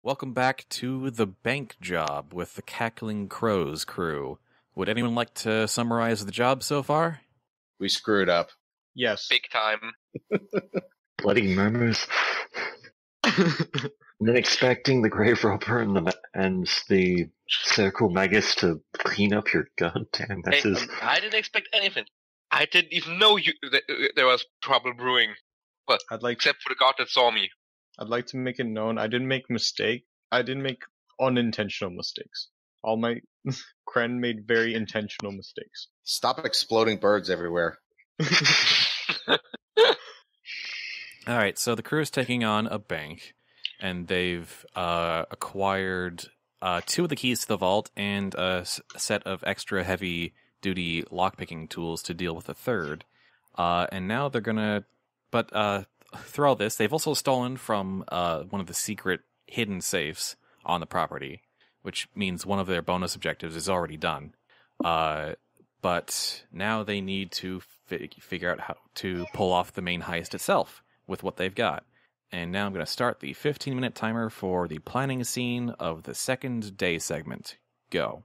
Welcome back to the bank job with the Cackling Crows crew. Would anyone like to summarize the job so far? We screwed up. Yes. Big time. Bloody murmurs. And then expecting the grave robber and the circle Magus to clean up your goddamn messes. Hey, I didn't expect anything. I didn't even know there was trouble brewing. Well, except for the god that saw me. I'd like to make it known I didn't make unintentional mistakes. All my Kren made very intentional mistakes. Stop exploding birds everywhere. Alright, so the crew is taking on a bank, and they've acquired 2 of the keys to the vault and a set of extra heavy-duty lockpicking tools to deal with the third. And now they're gonna... But through all this, they've also stolen from one of the secret hidden safes on the property, which means one of their bonus objectives is already done. But now they need to figure out how to pull off the main heist itself with what they've got. And now I'm going to start the 15-minute timer for the planning scene of the second day segment. Go.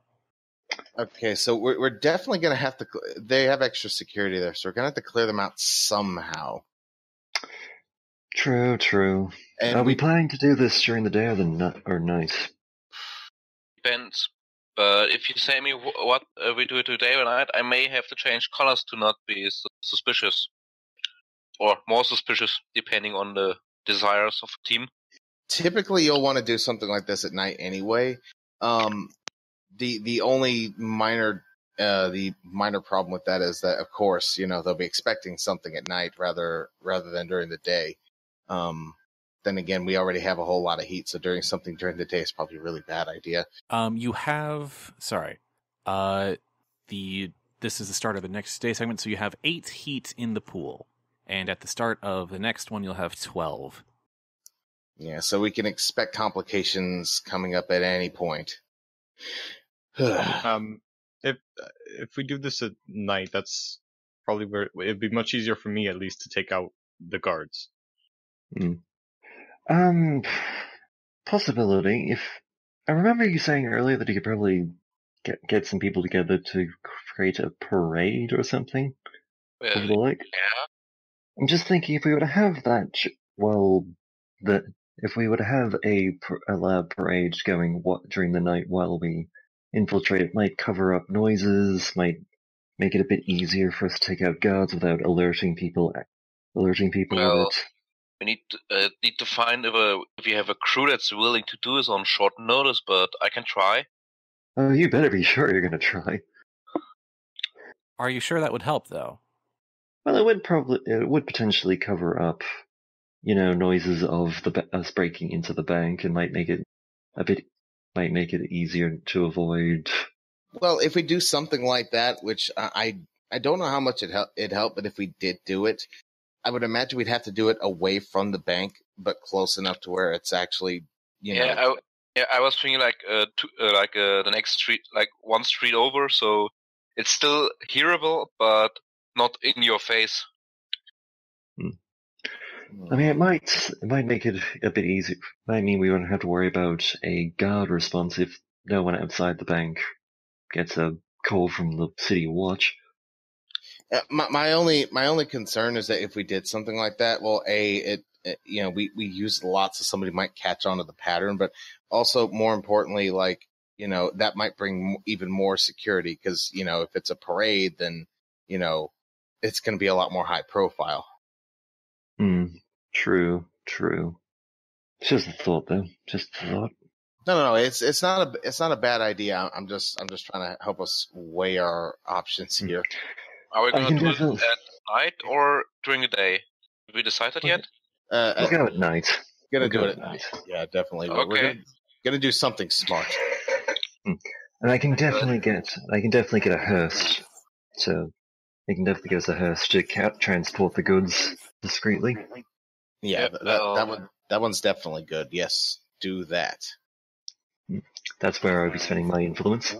Okay, so we're definitely going to have to... They have extra security there, so we're going to have to clear them out somehow. True. And Are we planning to do this during the day or night? Depends. But if you say me what we do today or night, I may have to change colors to not be suspicious. Or more suspicious, depending on the desires of the team. Typically, you'll want to do something like this at night anyway. The only minor problem with that is that, of course, they'll be expecting something at night rather than during the day. Then again, we already have a whole lot of heat, so doing something during the day is probably a really bad idea. This is the start of the next day segment, so you have 8 heat in the pool. And at the start of the next one, you'll have 12. Yeah, so we can expect complications coming up at any point. If we do this at night, that's probably where it'd be much easier for me, at least, to take out the guards. Possibility. If I remember you saying earlier that you could probably get some people together to create a parade or something of the like. Yeah. I'm just thinking if we were to have that, if we were to have a lab parade going during the night while we infiltrate, it might cover up noises, might make it a bit easier for us to take out guards without alerting people Well, of it. we need to find if you have a crew that's willing to do this on short notice, but I can try. Oh, you better be sure you're going to try. Are you sure that would help, though? Well, it would potentially cover up, noises of us breaking into the bank, and might make it easier to avoid. Well, if we do something like that, which I don't know how much it'd help, but if we did do it, I would imagine we'd have to do it away from the bank, but close enough to where it's actually, I was thinking the next street, like one street over, so it's still hearable, but not in your face. I mean, it might make it a bit easier. I mean, we won't have to worry about a guard response if no one outside the bank gets a call from the city watch. My only concern is that if we did something like that, well, we use it a lot, so somebody might catch on to the pattern, but also more importantly, that might bring even more security because, if it's a parade, then, it's going to be a lot more high profile. True. It's just a thought, though. Just a thought. No. It's not a bad idea. I'm just trying to help us weigh our options here. Are we going to do it at night or during the day? Have we decided yet? We'll go at night. Gonna do it at night. Yeah, definitely. Okay. We're gonna do something smart. And I can definitely get a hearse. So they can definitely get us a hearse to transport the goods discreetly. Yeah, that one's definitely good. Yes, do that. That's where I'll be spending my influence.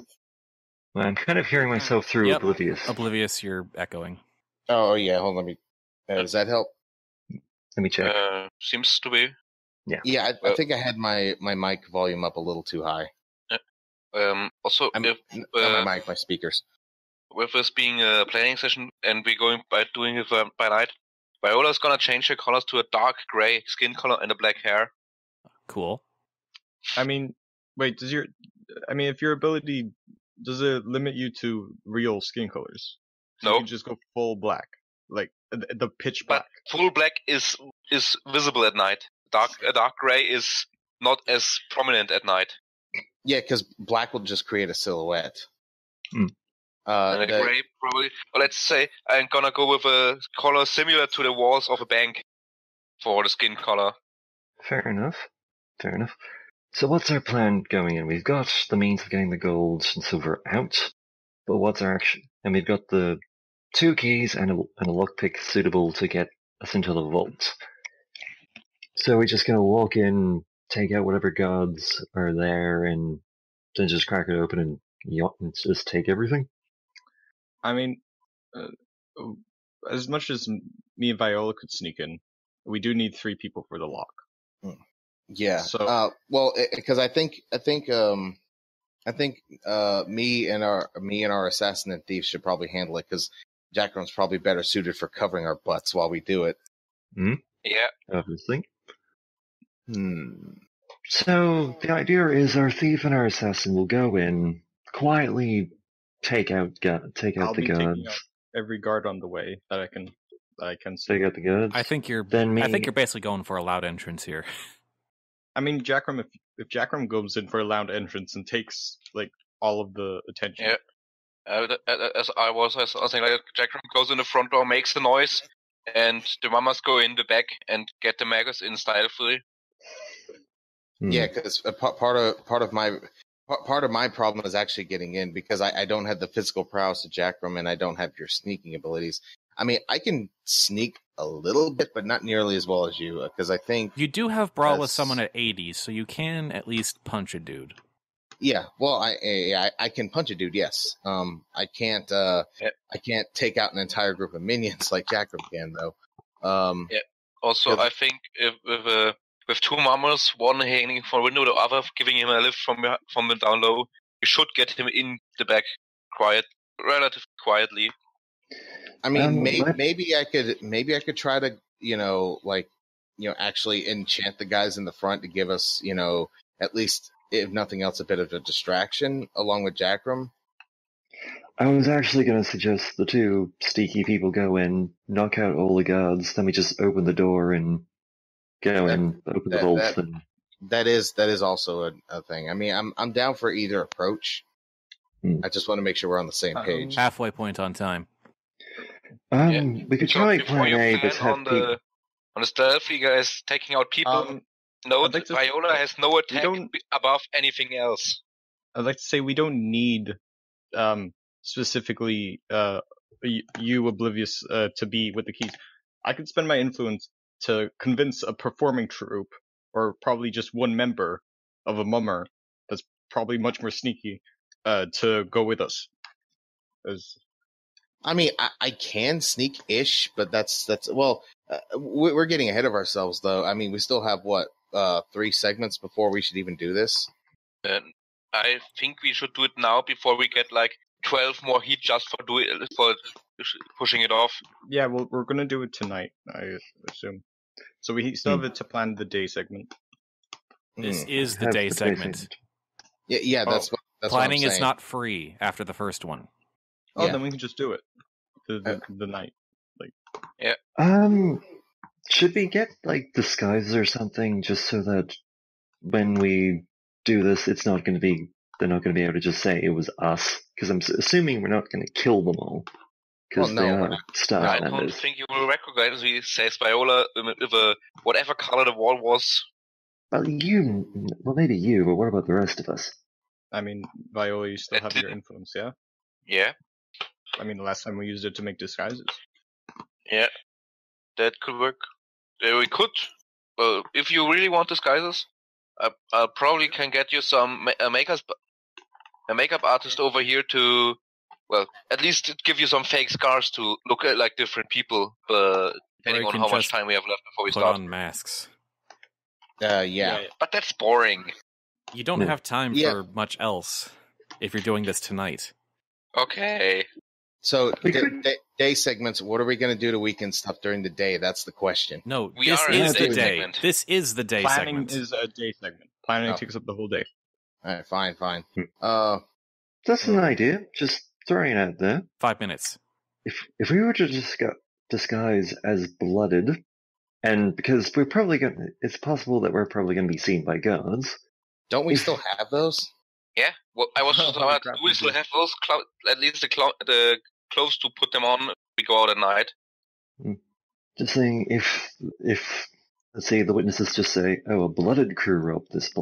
Well, I'm kind of hearing myself through Oblivious. Oblivious, you're echoing. Oh yeah, hold on. Does that help? Let me check. Seems to be. Yeah, I think I had my mic volume up a little too high. Also, Not my mic, my speakers. With this being a planning session and we're going by doing it by night, Viola's gonna change her colors to a dark gray skin color and a black hair. Cool. I mean, wait, if your ability, does it limit you to real skin colors? So No. you can just go full black, like the pitch black. But full black is visible at night. A dark gray is not as prominent at night. Yeah, because black will just create a silhouette. Hmm. And a gray probably. Well, let's say I'm gonna go with a color similar to the walls of a bank for the skin color. Fair enough. So what's our plan going in? We've got the means of getting the gold and silver out, but what's our action? And we've got the 2 keys and a lockpick suitable to get us into the vault. So we're just going to walk in, take out whatever gods are there, and then just crack it open and just take everything? I mean, as much as me and Viola could sneak in, we do need 3 people for the lock. Yeah. So, well, because I think me and our assassin and thief should probably handle it, because Jackrum's probably better suited for covering our butts while we do it. Yeah. Obviously. So the idea is our thief and our assassin will go in, quietly take out the taking out guards. every guard on the way that I can see. Take out the guards. I think you're basically going for a loud entrance here. I mean, Jackrum, if Jackrum goes in for a loud entrance and takes like all of the attention. Yeah. As I was saying, like Jackrum goes in the front door, makes the noise, and the mamas go in the back and get the Magus in stylefully. Yeah, because part of my problem is actually getting in, because I don't have the physical prowess of Jackrum, and I don't have your sneaking abilities. I mean, I can sneak a little bit, but not nearly as well as you, because I think you do have brawl with someone at 80, so you can at least punch a dude. Yeah, well, I can punch a dude. Yes, I can't take out an entire group of minions like Jackrum can, though. Yeah. Also, I think if with 2 mamas, one hanging from a window, the other giving him a lift from the down low, you should get him in the back relatively quietly. I mean, maybe I could try to, actually enchant the guys in the front to give us, at least, if nothing else, a bit of a distraction along with Jackrum. I was actually going to suggest the 2 sneaky people go in, knock out all the guards, then we just open the door and go in, open the vaults. That is also a thing. I mean, I'm down for either approach. I just want to make sure we're on the same page. Halfway point on time. We could try plan A, but have people... On the stealth, you guys taking out people. Viola has no attack above anything else. I'd like to say we don't need specifically you, Oblivious, to be with the keys. I could spend my influence to convince a performing troupe, or probably just one member of a mummer that's probably much more sneaky, to go with us. I mean, I can sneak-ish, but that's we're getting ahead of ourselves, though. I mean, we still have, 3 segments before we should even do this? I think we should do it now before we get, 12 more heat just for pushing it off. Yeah, well, we're going to do it tonight, I assume. So we still have it to plan the day segment. This is the day segment. Yeah, that's planning is not free after the first one. Oh, then we can just do it. The night. Should we get, disguises or something, just so that when we do this, they're not going to be able to just say it was us? Because I'm assuming we're not going to kill them all. Because they are star members. I don't think you will recognize me, says Viola, with whatever color the wall was. Well, maybe you, but what about the rest of us? I mean, Viola, you still have your influence, yeah? Yeah. I mean, the last time we used it to make disguises. Yeah, that could work. We could. Well, if you really want disguises, I probably can get you some a makeup artist over here to, at least give you some fake scars to look at like different people, depending on how much time we have left before we start. Put on masks. Yeah. But that's boring. You don't have time for much else if you're doing this tonight. Okay. So day segments. What are we going to do to weekend stuff during the day? That's the question. No, We this are is in the a day. segment. This is the day Planning segment. is a day segment. Planning takes up the whole day. All right, fine. That's an idea. Just throwing it out there. 5 minutes. If we were to disguise as blooded, and because it's possible that we're probably going to be seen by guards. Don't we still have those? Yeah. Well, I was just about. Do we still have those? At least the clothes to put them on. We go out at night. Just saying, if let's say the witnesses just say, "Oh, a blooded crew robbed this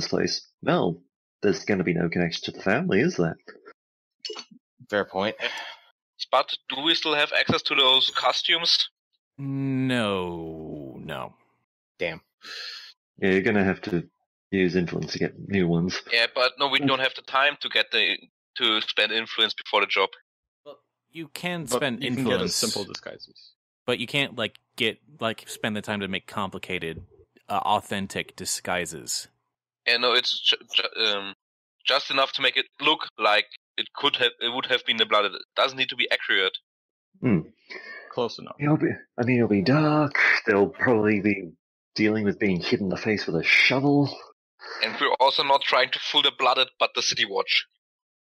place," well, there's going to be no connection to the family, is there? Fair point. But do we still have access to those costumes? No. Damn. Yeah, you're going to have to use influence to get new ones. Yeah, but no, we don't have the time to spend influence before the job. Well, you can But spend you influence. can get in simple disguises. But you can't spend the time to make complicated, authentic disguises. Yeah, no, it's just enough to make it look like it would have been the blood. It doesn't need to be accurate. Close enough. It'll be dark. They'll probably be dealing with being hit in the face with a shovel. And we're also not trying to fool the blooded, but the city watch.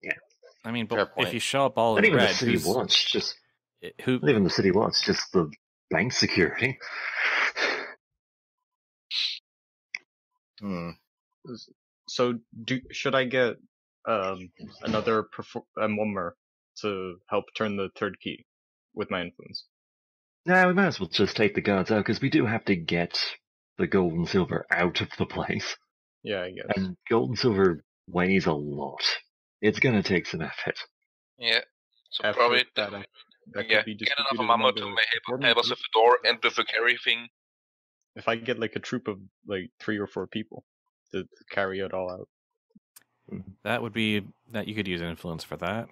Yeah. I mean, Fair but point. if you show up all Not in even red, the city watch, just who? not even the city watch, just the bank security. So, should I get another mummer to help turn the third key with my influence? Nah, we might as well just take the guards out, because we do have to get the gold and silver out of the place. Yeah, I guess. And gold and silver weighs a lot. It's gonna take some effort. Yeah. So Effort probably that could be get another distributed mama among to the help us with the door and with the carry thing. If I get like a troop of like 3 or 4 people to carry it all out. That would be that you could use influence for that.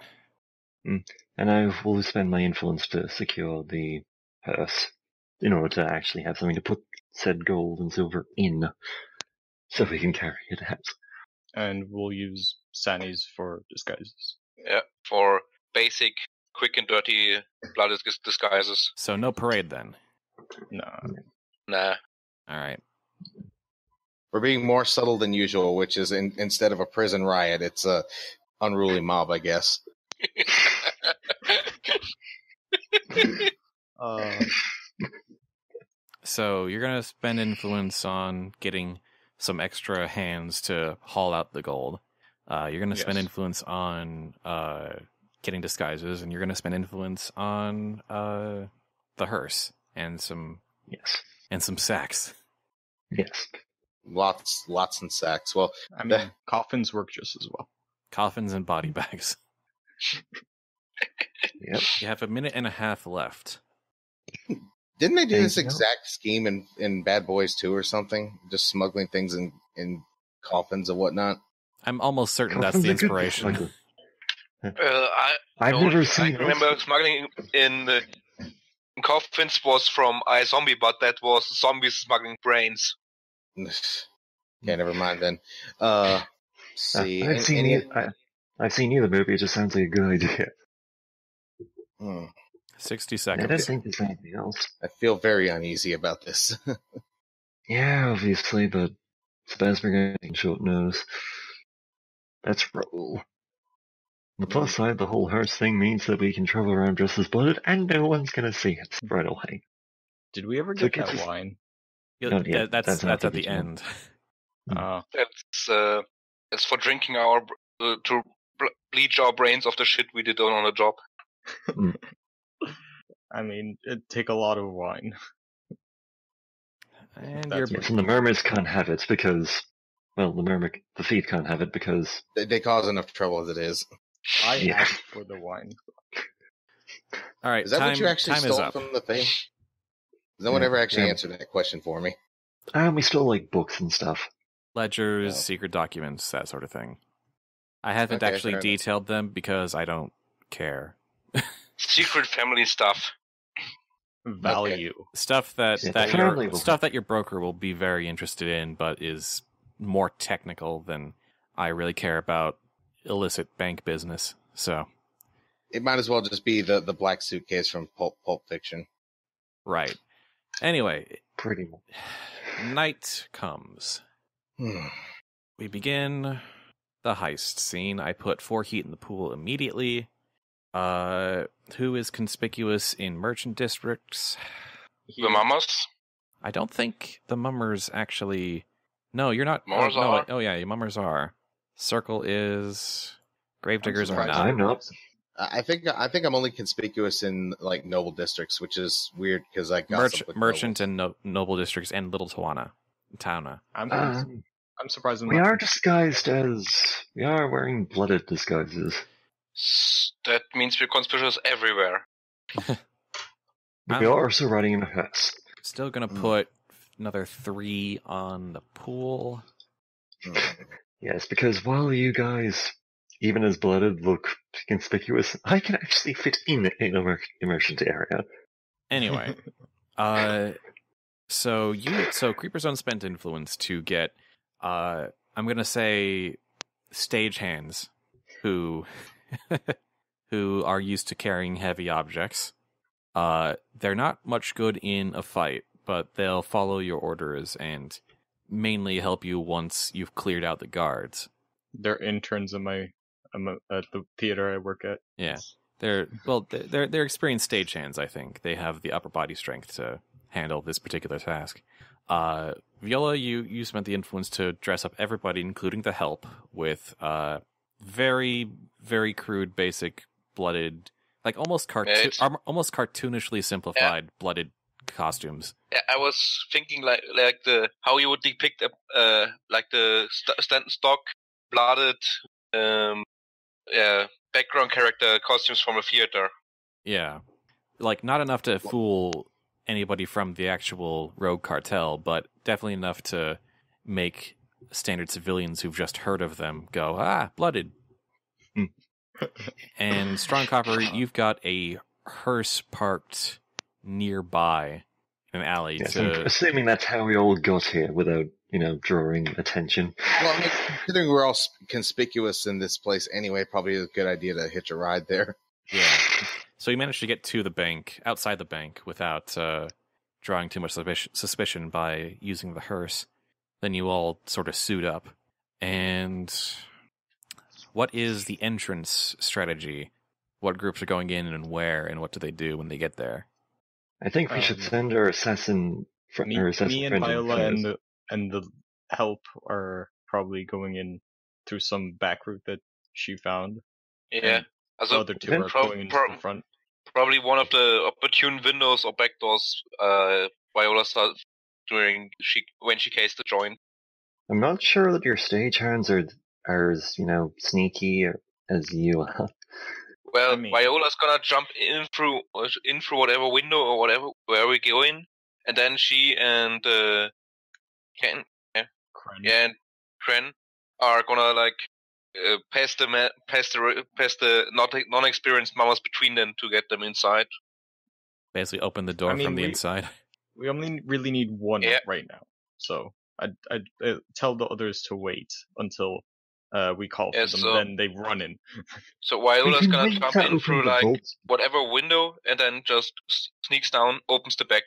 And I will spend my influence to secure the hearse in order to actually have something to put said gold and silver in, so we can carry it out. And we'll use Sani's for disguises. Yeah, for basic, quick and dirty blood disguises. So no parade then. No. Nah. All right. We're being more subtle than usual, which is instead of a prison riot, it's a unruly mob, I guess. So you're gonna spend influence on getting some extra hands to haul out the gold. You're gonna spend influence on getting disguises, and you're gonna spend influence on the hearse and some sacks. Yes. Lots and sacks. Well, I mean, coffins work just as well. Coffins and body bags. Yep. You have a minute and a half left. didn't they do this exact scheme in Bad Boys 2 or something? Just smuggling things in coffins and whatnot? I'm almost certain that's the inspiration. I've never seen. I remember smuggling in coffins was from iZombie, but that was zombies smuggling brains. Okay, never mind then. See, I've seen you the movie. It just sounds like a good idea. 60 I seconds. don't think there's anything else. I feel very uneasy about this. Yeah, obviously, but it's best we're getting short nose. Let's roll. On the plus side, the whole hearse thing means that we can travel around dressed as blooded, and no one's gonna see us right away. Did we ever get that wine? Yeah, that's at the one. end. That's for drinking to bleach our brains of the shit we did on the job. I mean, it'd take a lot of wine. And Yes, and the mermaids can't have it because, well, the thief can't have it because they cause enough trouble as it is. I asked for the wine. All right, Is that what you actually time is stole up. from the thing? No one ever actually answered that question for me. we stole like books and stuff. Ledgers, secret documents, that sort of thing. I haven't Okay, actually fair enough. detailed them because I don't care. Secret family stuff. value. Stuff that Yeah, that fairly your well. stuff that your broker will be very interested in, but is more technical than I really care about illicit bank business. So, It might as well just be the black suitcase from Pulp Fiction. right. Anyway, Pretty much. night comes. We begin the heist scene. I put 4 heat in the pool immediately. Who is conspicuous in merchant districts? The mamas? I don't think the mummers actually. No, you're not. Mummers no, are? Oh yeah, your mummers are. Circle is. Gravediggers are surprised. not. I'm not. I think I'm only conspicuous in like noble districts, which is weird because I gossip with Merchant nobles. and noble districts and Little Tauna. I'm surprised. We are disguised as... We are wearing blooded disguises. That means we're conspicuous everywhere. We I'm- are also riding in a hearse. Still gonna put another 3 on the pool. Yes, because while you guys, even as blooded, look conspicuous, I can actually fit in an merchant area. Anyway, so CreeperZone spent influence to get, I'm gonna say, stagehands who who are used to carrying heavy objects. They're not much good in a fight, but they'll follow your orders and mainly help you once you've cleared out the guards. They're interns at at the theater I work at. Yeah. They're experienced stagehands, I think. They have the upper body strength to handle this particular task. Viola, you spent the influence to dress up everybody, including the help, with very, very crude, basic, blooded, like almost cartoonishly simplified blooded costumes. Yeah, I was thinking like how you would depict like the stock blooded background character costumes from a theater. Yeah. Like, not enough to fool anybody from the actual rogue cartel, but definitely enough to make standard civilians who've just heard of them go, blooded. And Strong Copper, you've got a hearse parked nearby in an alley. Yes, I'm assuming that's how we all got here without, drawing attention. Well, I mean, considering we're all conspicuous in this place anyway, probably a good idea to hitch a ride there. Yeah. So you managed to get to the bank, outside the bank, without drawing too much suspicion by using the hearse. Then you all sort of suit up. And what is the entrance strategy? What groups are going in and where, and what do they do when they get there? I think we should send our assassin Me and Viola and the help are probably going in through some back route that she found. Yeah. The other two are going into the front. Probably one of the opportune windows or back doors Viola saw when she cased the joint. I'm not sure that your stagehands are as, sneaky as you are. Well, Viola's gonna jump in through whatever window or whatever where we go in, and then she and Kren are gonna pass the non-experienced mamas between them to get them inside. Basically, open the door from the inside. We only really need one right now, so I'd tell the others to wait until we call for them. Then they run in. So Viola's gonna jump in through whatever window, and then just sneaks down, opens the back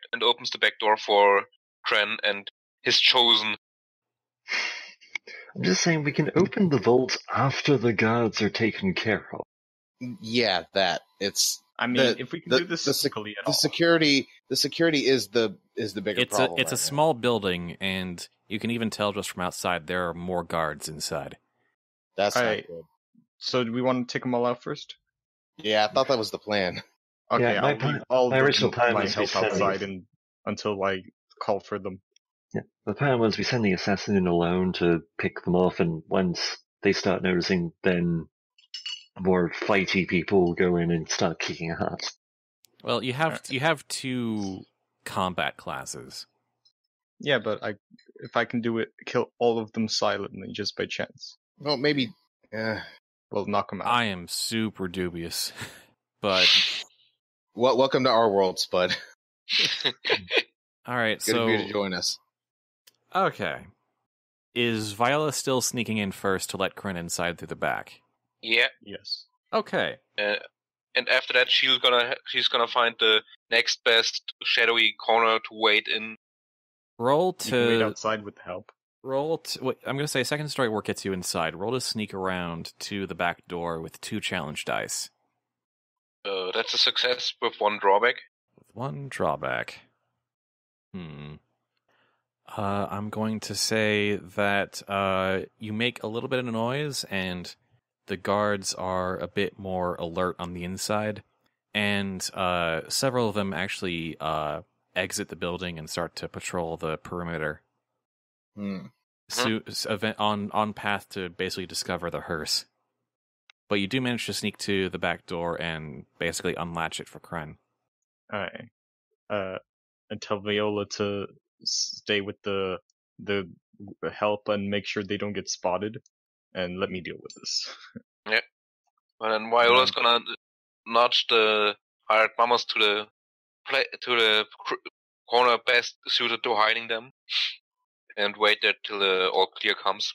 door for Kren and his chosen. I'm just saying we can open the vault after the guards are taken care of. Yeah, that it's. I mean, if we can do this the security is the bigger problem. It's a small building, and you can even tell just from outside there are more guards inside. That's not good. So do we want to take them all out first? Yeah, I thought that was the plan. Okay, Yeah, my original plan my was help to outside until I call for them. Yeah, the plan was we send the assassin in alone to pick them off, and once they start noticing, then more fighty people go in and start kicking ass. Well, you have 2 combat classes. Yeah, but if I can do it, kill all of them silently just by chance. Well, maybe. We'll knock them out. I am super dubious, but welcome to our world, Spud. All right, Good of you to join us. Okay. Is Viola still sneaking in first to let Kren inside through the back? Yeah. Yes. Okay. And after that, she's gonna find the next best shadowy corner to wait in. Roll You can wait to outside with help. wait, I'm going to say second story work gets you inside. Roll to sneak around to the back door with 2 challenge dice. That's a success with 1 drawback. With 1 drawback. I'm going to say that you make a little bit of noise and the guards are a bit more alert on the inside, and several of them actually exit the building and start to patrol the perimeter. On path to basically discover the hearse. But you do manage to sneak to the back door and basically unlatch it for Kren. Alright. And tell Viola to stay with the help and make sure they don't get spotted, and let me deal with this. Yeah. And then Viola's gonna nudge the hired mamas to the corner best suited to hiding them, and wait there till the all clear comes.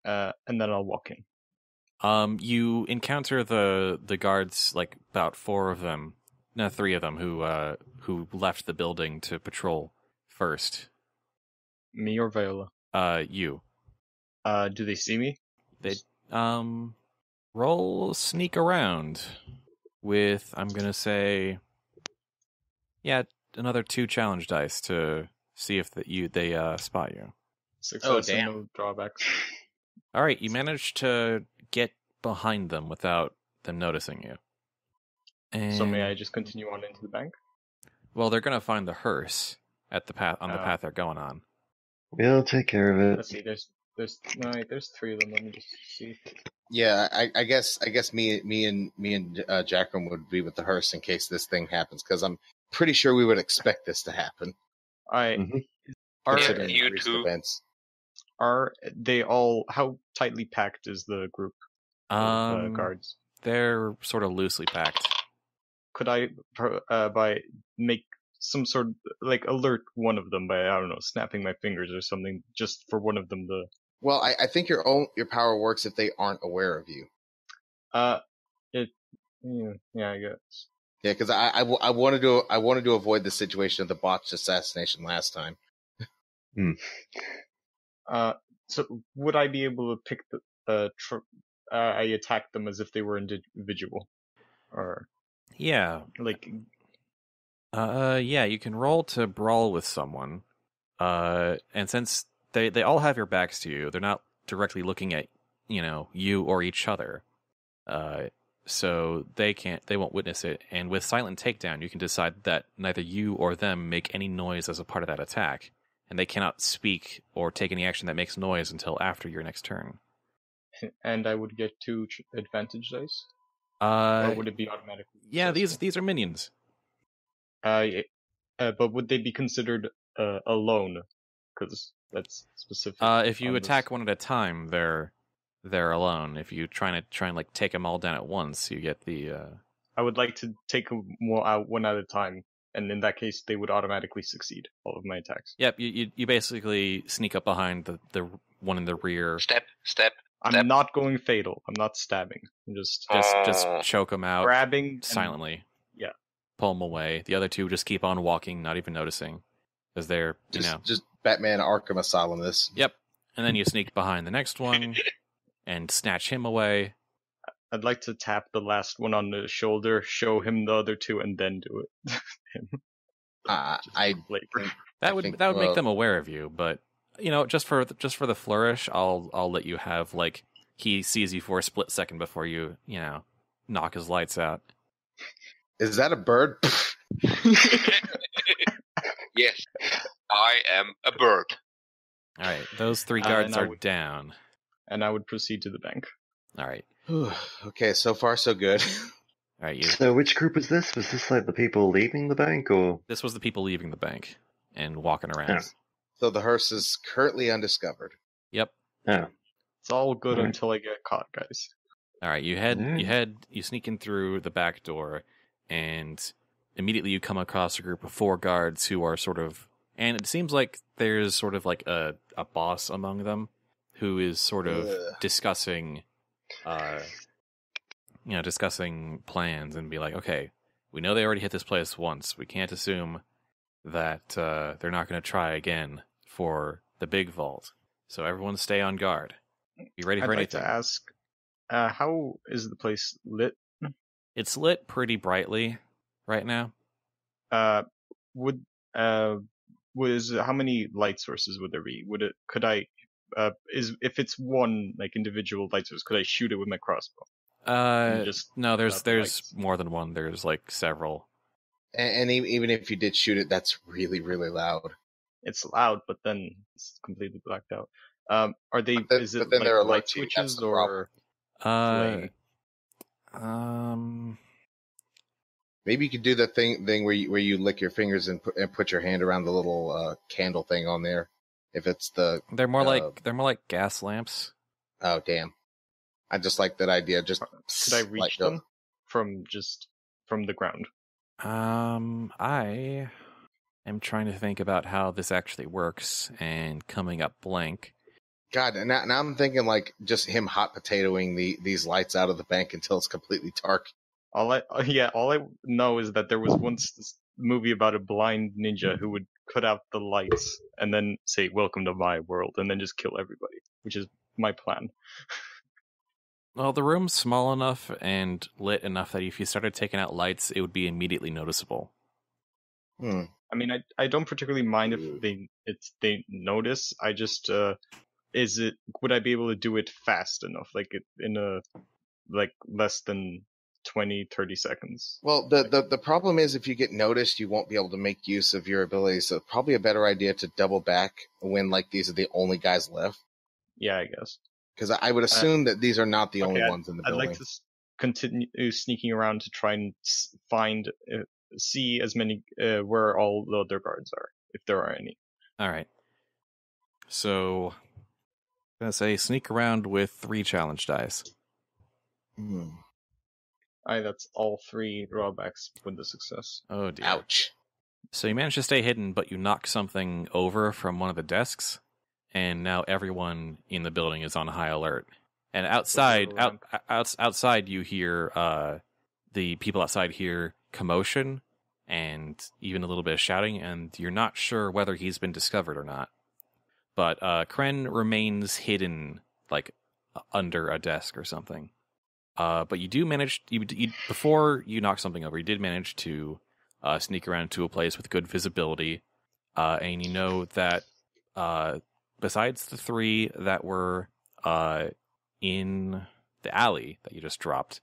And then I'll walk in. You encounter the guards, like about 4 of them, no, 3 of them who left the building to patrol first. Me or Viola? You. Do they see me? They roll sneak around with, I'm gonna say, another 2 challenge dice to see if they spot you. Success damn. and no drawbacks. All right, you managed to get behind them without them noticing you. And, So may I just continue on into the bank? well, they're gonna find the hearse at the path they're going on. We'll take care of it. Let's see. There's 3 of them. Let me just see. Yeah, I guess me and Jackrum would be with the hearse in case this thing happens, because I'm pretty sure we would expect this to happen. Alright. Mhm. Considering you recent too. events. Are they all? How tightly packed is the group of guards? They're sort of loosely packed. Could I make some sort of, like, alert one of them by, I don't know, snapping my fingers or something, just for one of them to... Well, I think your power works if they aren't aware of you. Yeah, I guess. Yeah, because I wanted to avoid the situation of the botched assassination last time. So would I be able to pick I attack them as if they were individual, or Yeah. like? Yeah, you can roll to brawl with someone. And since they all have your backs to you, they're not directly looking at, you or each other. So they won't witness it. And with silent takedown, you can decide that neither you or them make any noise as a part of that attack, and they cannot speak or take any action that makes noise until after your next turn. And I would get 2 advantage dice, or would it be automatically? Yeah, successful? these are minions. But would they be considered alone? Because that's specific. If you attack one at a time, they're alone. If you try and like take them all down at once, you get the. I would like to take them out one at a time, and in that case, they would automatically succeed all of my attacks. Yep, you basically sneak up behind the one in the rear. Step. I'm not going fatal. I'm not stabbing. I'm just choke them out, grabbing silently. Yeah. Pull them away. The other 2 just keep on walking, not even noticing, because they're just Batman Arkham Asylum this. Yep, and then you sneak behind the next one and snatch him away. I'd like to tap the last one on the shoulder, show him the other 2, and then do it. That would make them aware of you, but just for the flourish, I'll let you have, like, he sees you for a split second before you knock his lights out. Is that a bird? Yes, I am a bird. All right, those 3 guards are would, down, and I would proceed to the bank. All right. Okay, so far so good. All right, you. So which group was this? Was this like the people leaving the bank, or? This was the people leaving the bank and walking around. Yeah. So the hearse is currently undiscovered. Yep. Yeah. It's all good All right. until I get caught, guys. All right, you sneak in through the back door, and immediately you come across a group of 4 guards who are sort of, and it seems like there's sort of like a boss among them who is sort of discussing discussing plans and be like, okay, we know they already hit this place once. We can't assume that they're not going to try again for the big vault. So everyone stay on guard. Be ready for anything. I'd like to ask, how is the place lit? It's lit pretty brightly right now. How many light sources would there be? If it's one like individual light source, could I shoot it with my crossbow? No, there's more than one. There's like several. And even if you did shoot it, that's really, really loud. It's loud, but then it's completely blacked out. Are they? Is it then like there are light two, that's switches the or? flame? Maybe you could do the thing where you lick your fingers and put your hand around the little candle thing on there. If it's the they're more like gas lamps. Oh damn! I just like that idea. Just could I reach them from the ground? I am trying to think about how this actually works and coming up blank. God, and now I'm thinking like just him hot potatoing these lights out of the bank until it's completely dark. All I know is that there was once this movie about a blind ninja who would cut out the lights and then say, "Welcome to my world," and then just kill everybody, which is my plan. Well, the room's small enough and lit enough that if you started taking out lights, it would be immediately noticeable. I mean, I don't particularly mind if they notice. I just would I be able to do it fast enough, like in less than 20-30 seconds? Well, the problem is if you get noticed, you won't be able to make use of your abilities. So probably a better idea to double back when like these are the only guys left. Yeah, I guess. Because I would assume that these are not the only ones in the building. I'd like to continue sneaking around to try and see as many where all the other guards are, if there are any. All right. So, I'm going to say sneak around with 3 challenge dice. That's all 3 drawbacks with the success. Oh, dear. Ouch. So you manage to stay hidden, but you knock something over from one of the desks, and now everyone in the building is on high alert. And outside you hear the people outside hear commotion and even a little bit of shouting, and you're not sure whether he's been discovered or not. But Kren remains hidden, like under a desk or something. But you do manage, before you knock something over, you did manage to sneak around to a place with good visibility, and you know that besides the 3 that were in the alley that you just dropped,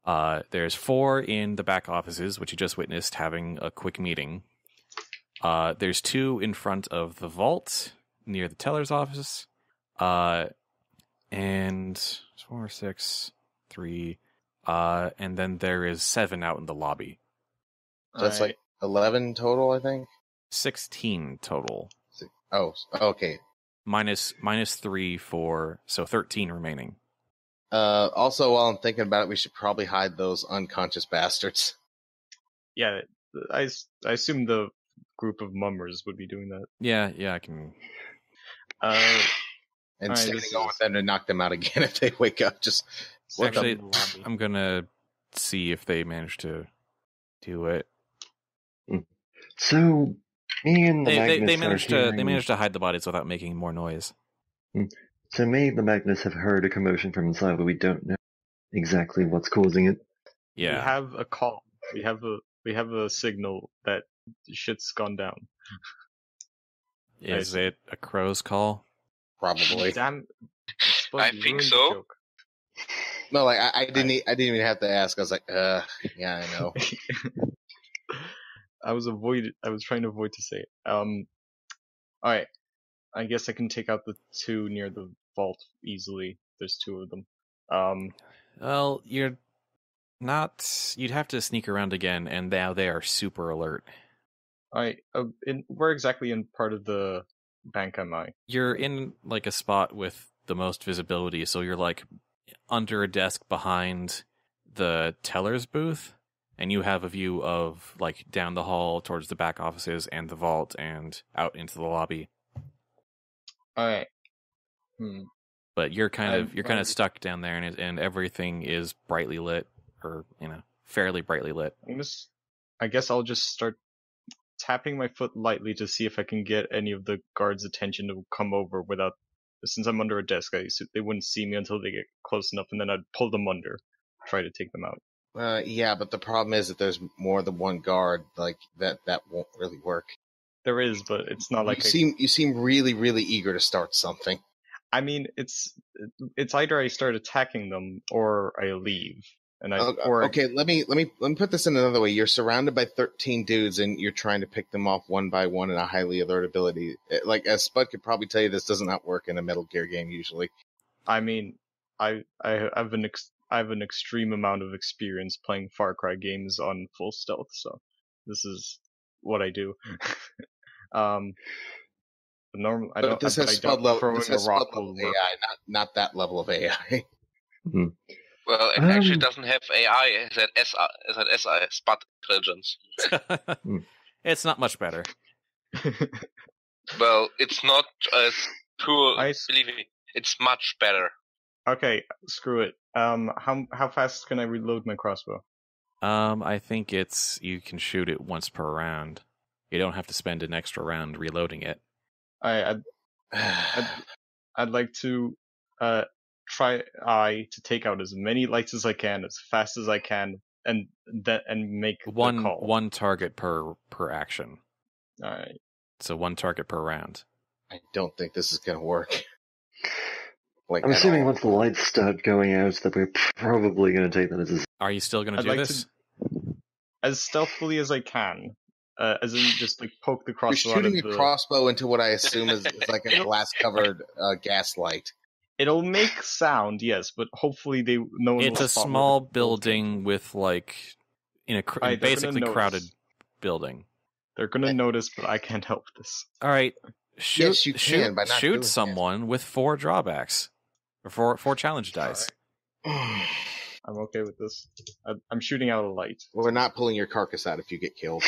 there's 4 in the back offices, which you just witnessed having a quick meeting. There's 2 in front of the vault near the teller's office, and 4, 6, 3, and then there is 7 out in the lobby. So that's like 11 total, I think? 16 total. Oh, okay. Minus 3 so 13 remaining. Also, while I'm thinking about it, we should probably hide those unconscious bastards. Yeah, I assume the group of mummers would be doing that. Yeah, I can. And standing over them to knock them out again if they wake up. Just actually, I'm gonna see if they manage to do it. So me and the Magnus they managed to hide the bodies without making more noise. So me and the Magnus have heard a commotion from inside, but we don't know exactly what's causing it. Yeah, we have a call. We have a signal that shit's gone down. Is it a crow's call? Probably. Damn. I think so. No, like I didn't even have to ask. I was like, yeah, I know. I was trying to avoid to say it. Alright. I guess I can take out the 2 near the vault easily. There's 2 of them. Well, you'd have to sneak around again, and now they are super alert. Alright, where exactly in part of the bank am I? You're in like a spot with the most visibility, so you're like under a desk behind the teller's booth. and you have a view of like down the hall towards the back offices and the vault and out into the lobby. All right. But you're kind of stuck down there, and everything is brightly lit, or fairly brightly lit. I guess I'll just start tapping my foot lightly to see if I can get any of the guards' attention to come over without. Since I'm under a desk, they wouldn't see me until they get close enough, and then I'd pull them under, try to take them out. Yeah, but the problem is that there's more than one guard. Like that won't really work. There is, but it's not like you seem really, really eager to start something. I mean, it's either I start attacking them or I leave. And okay, let me put this in another way. You're surrounded by 13 dudes, and you're trying to pick them off one by one in a highly alert ability. Like, as Spud could probably tell you, this does not work in a Metal Gear game usually. I mean, I have an extreme amount of experience playing Far Cry games on full stealth, so this is what I do. This has Spud level AI, not that level of AI. Well, it actually doesn't have AI. It has SI, Spud intelligence. It's not much better. Well, it's not as cool. Believe me, it's much better. Okay, screw it. How fast can I reload my crossbow? I think you can shoot it once per round. You don't have to spend an extra round reloading it. I'd like to try to take out as many lights as I can, as fast as I can, and make the call. One target per action. All right. So one target per round. I don't think this is going to work. I'm assuming once the lights start going out that we're probably going to take that as... Are you still going to do this? As stealthily as I can. As in just like poke the crossbow. You're shooting a crossbow into what I assume is like a glass-covered gas light. It'll make sound, yes, but hopefully no one. It's a small building with like in a basically crowded building. They're gonna notice, but I can't help this. All right, shoot shoot someone with 4 drawbacks or 4 challenge dice. I'm okay with this. I'm shooting out a light. Well, we're not pulling your carcass out if you get killed.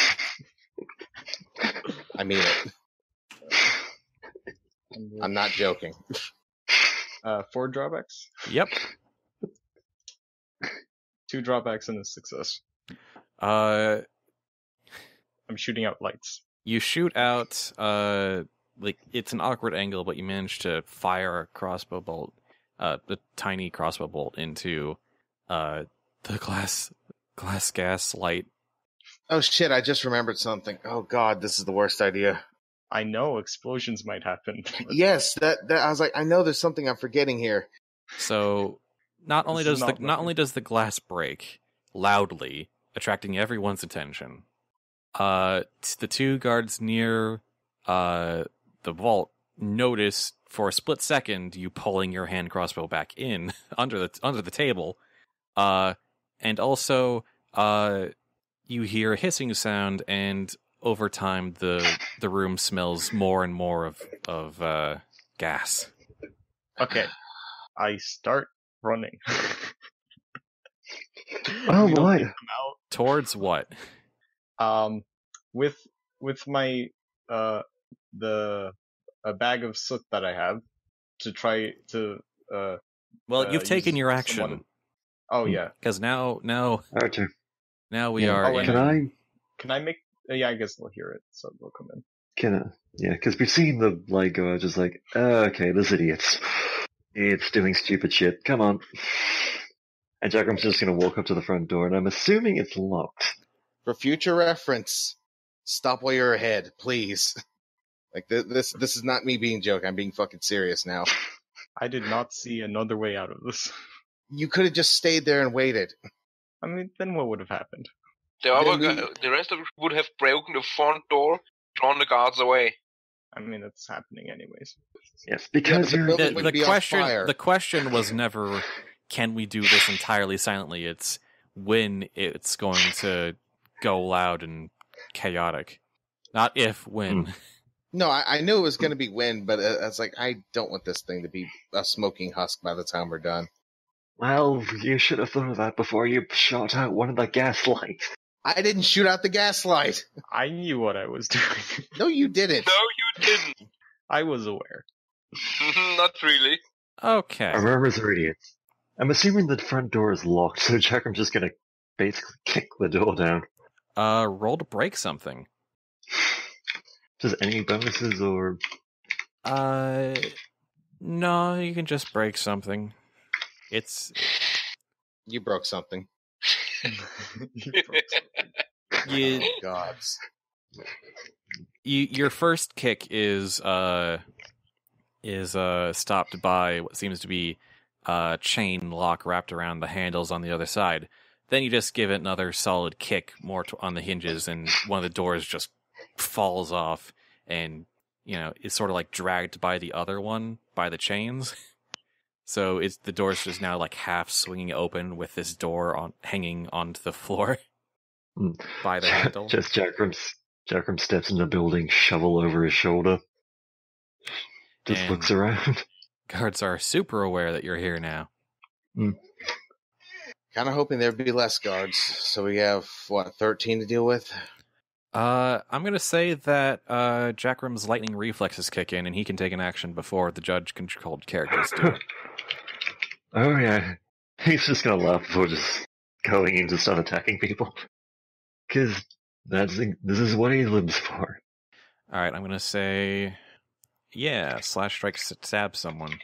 I mean it. I'm not joking. 4 drawbacks? Yep. 2 drawbacks and a success. I'm shooting out lights. You shoot out, like, it's an awkward angle, but you manage to fire a crossbow bolt, the tiny crossbow bolt into, the glass gas light. Oh shit, I just remembered something. Oh god, this is the worst idea. I know explosions might happen. Yes, that I was like, I know there's something I'm forgetting here. So not only does the glass break loudly, attracting everyone's attention, the 2 guards near the vault notice for a split second you pulling your hand crossbow back in under the table, and also you hear a hissing sound, and over time the room smells more and more of gas. Okay, I start running. Oh boy! Towards what? With my a bag of soot that I have to try to. Well, you've taken your action. Oh yeah, because now Archer. Now we are. Can I make? Yeah, I guess they'll hear it, so they'll come in. Yeah, because we've seen the light go out, just like, okay, this idiot's. It's doing stupid shit. Come on. And Jackrum's just going to walk up to the front door, and I'm assuming it's locked. For future reference, stop while you're ahead, please. Like, this is not me being joking. I'm being fucking serious now. I did not see another way out of this. You could have just stayed there and waited. I mean, then what would have happened? The rest of us would have broken the front door, drawn the guards away. I mean, it's happening anyways. Yes, because the question was never, can we do this entirely silently? It's when it's going to go loud and chaotic. Not if, when. No, I knew it was going to be when, but I was like, I don't want this thing to be a smoking husk by the time we're done. Well, you should have thought of that before you shot out one of the gas lights. I didn't shoot out the gaslight. I knew what I was doing. No, you didn't. No, you didn't. I was aware. Not really. Okay. Our murmurs are idiots. I'm assuming the front door is locked, so Jackrum's just gonna basically kick the door down. Roll to break something. Just any bonuses or... No, you can just break something. You broke something. You, Oh, gods. your first kick is stopped by what seems to be a chain lock wrapped around the handles on the other side. Then you just give it another solid kick more on the hinges, and one of the doors just falls off, and is sort of like dragged by the other one by the chains. So the door's just now like half swinging open with this door hanging onto the floor by the handle. Just Jackrum steps in the building, shovel over his shoulder. Just And looks around. Guards are super aware that you're here now. Kind of hoping there'd be less guards. So we have, 13 to deal with? I'm going to say that Jackrum's lightning reflexes kick in, and he can take an action before the judge-controlled characters do. Oh yeah, he's just gonna laugh before just going in to start attacking people. Because this is what he lives for. Alright, I'm going to say, slash strike stab someone.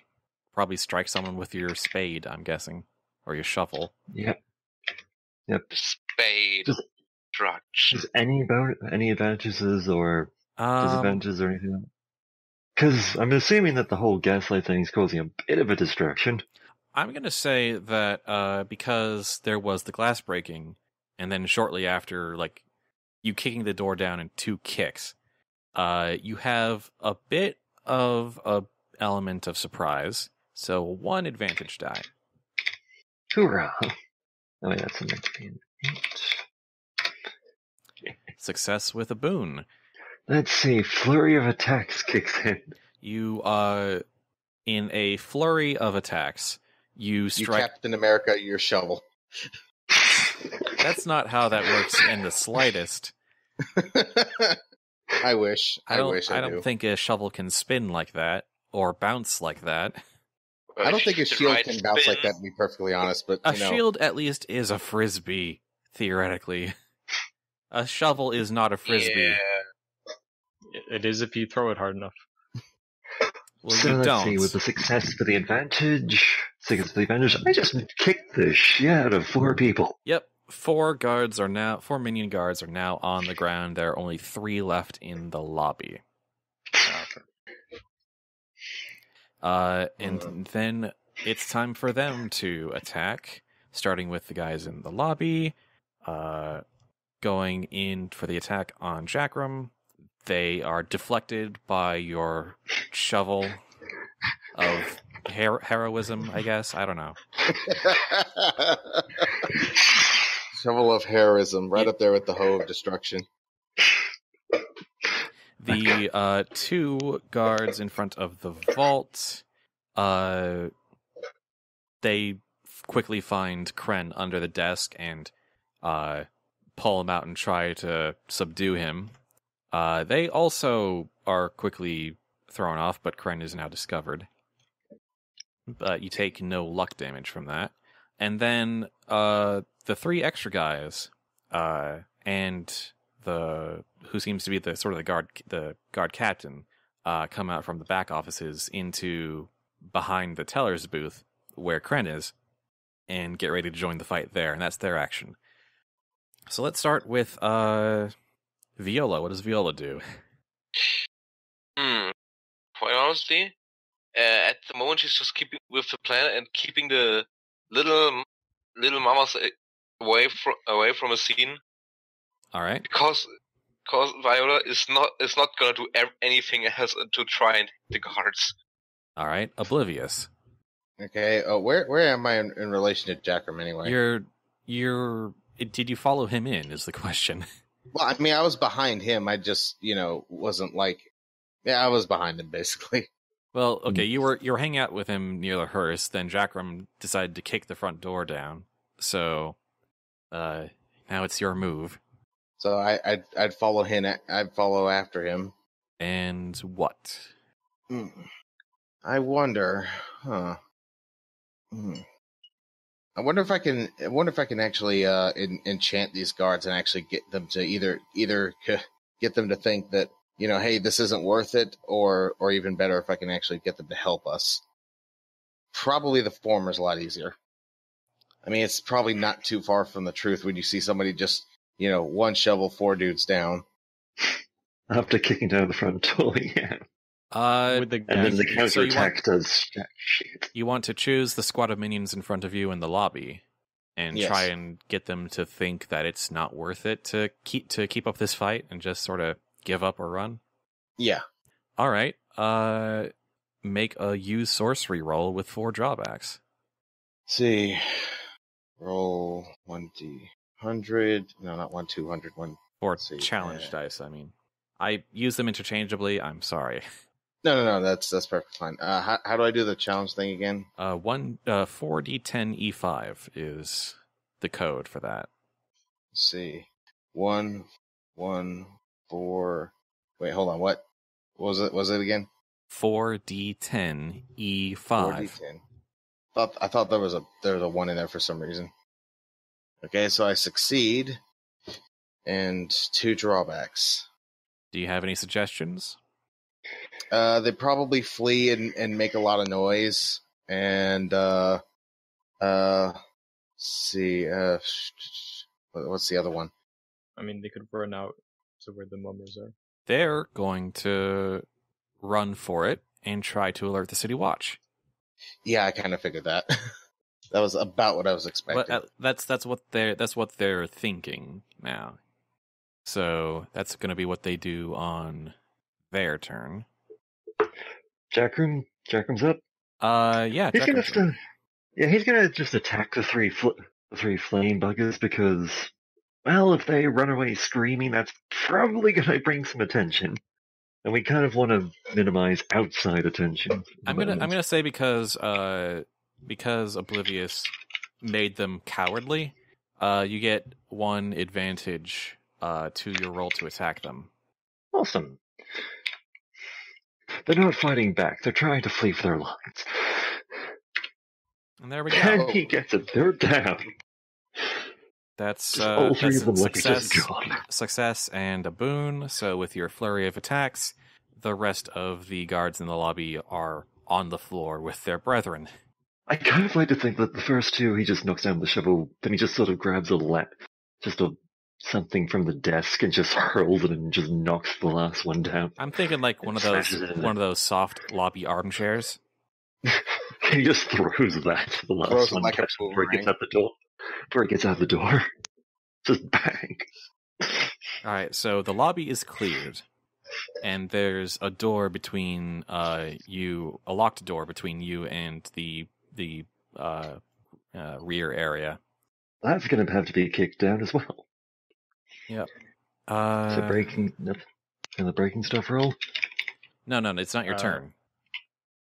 Probably strike someone with your spade, I'm guessing. Or your shovel. Yep. Spade. Drudge. Just any advantages or disadvantages or anything like that? Because I'm assuming that the whole gaslight thing is causing a bit of a distraction. I'm going to say that because there was the glass breaking, and then shortly after, like, you kicking the door down in 2 kicks, you have a bit of a element of surprise. So 1 advantage die. Hoorah! Oh, wait, that's a 19. Success with a boon. Let's see, flurry of attacks kicks in. You, in a flurry of attacks, you strike... You Captain America, your shovel. That's not how that works in the slightest. I wish. I don't think a shovel can spin like that, or bounce like that. I don't think a shield can bounce like that, to be perfectly honest, but, A shield, at least, is a frisbee, theoretically. A shovel is not a frisbee. Yeah. It is if you throw it hard enough. Well, So you let's don't. see, with the success for the advantage, I just kicked the shit out of 4 people. Yep, 4 minion guards are now on the ground. There are only 3 left in the lobby. And then it's time for them to attack, starting with the guys in the lobby, going in for the attack on Jackrum. They are deflected by your shovel of heroism, I guess. I don't know. Shovel of heroism, right up there with the hoe of destruction. The 2 guards in front of the vault, they quickly find Kren under the desk and pull him out and try to subdue him. They also are quickly thrown off, but Kren is now discovered. But you take no luck damage from that. And then the 3 extra guys and who seems to be the guard captain come out from the back offices into behind the teller's booth where Kren is and get ready to join the fight there, and that's their action. So let's start with Viola. What does Viola do? Quite honestly, at the moment she's just keeping with the plan and keeping the little mamas away from a scene. All right. Because Viola is not gonna do anything else to try and hit the guards. All right. Oblivious. Okay. Where am I in relation to Jackrum anyway? Did you follow him in? Is the question. Well, I mean, I was behind him. I just, wasn't like, I was behind him basically. Well, okay, you were hanging out with him near the hearse, then Jackrum decided to kick the front door down. So, now it's your move. So I'd follow him. I'd follow after him. And what? I wonder, huh? I wonder if I can. I wonder if I can actually enchant these guards and actually get them to either get them to think that, hey, this isn't worth it, or even better, if I can actually get them to help us. Probably the former is a lot easier. I mean, it's probably not too far from the truth when you see somebody just, one shovel, 4 dudes down. After kicking down the front door, yeah. With the And then the counterattack so does shit. You want to choose the squad of minions in front of you in the lobby, and try and get them to think that it's not worth it to keep up this fight, and just sort of give up or run. Yeah. All right. Make a use sorcery roll with 4 drawbacks. Let's see. Roll 1d100. No, not 1 200. 1. 4 challenge dice. I mean, I use them interchangeably. I'm sorry. No. That's perfectly fine. How do I do the challenge thing again? 4d10 e5 is the code for that. Let's see. 1 1 4. Wait, hold on. What was it? Was it again? 4d10 e5. 4d10. I thought there was a 1 in there for some reason. Okay, so I succeed, and 2 drawbacks. Do you have any suggestions? They probably flee and make a lot of noise, and see, what's the other one? I mean, they could run out to where the mummers are. They're going to run for it and try to alert the city watch. Yeah, I kind of figured that. That was about what I was expecting. But that's what they're thinking now. So that's going to be what they do on their turn. Jackrum's up. Yeah, He's Jackrum's up. he's gonna just attack the three flame buggers because, well, if they run away screaming, that's probably gonna bring some attention, and we kind of want to minimize outside attention. I'm gonna say because Oblivious made them cowardly, you get 1 advantage to your roll to attack them. Awesome. They're not fighting back. They're trying to flee for their lives. And there we go. And he gets it. They're down. That's all 3 of them success, just gone. Success and a boon. So with your flurry of attacks, the rest of the guards in the lobby are on the floor with their brethren. I kind of like to think that the first 2, he just knocks down the shovel, then he just sort of grabs something from the desk and just hurls it and just knocks the last one down. I'm thinking like one of those soft lobby armchairs. He just throws that to the last one like before he gets out the door. Before he gets out the door, just bang. All right, so the lobby is cleared, and there's a door between a locked door between you and the rear area. That's going to have to be kicked down as well. Yep. So breaking, can the breaking stuff roll? No, it's not your turn.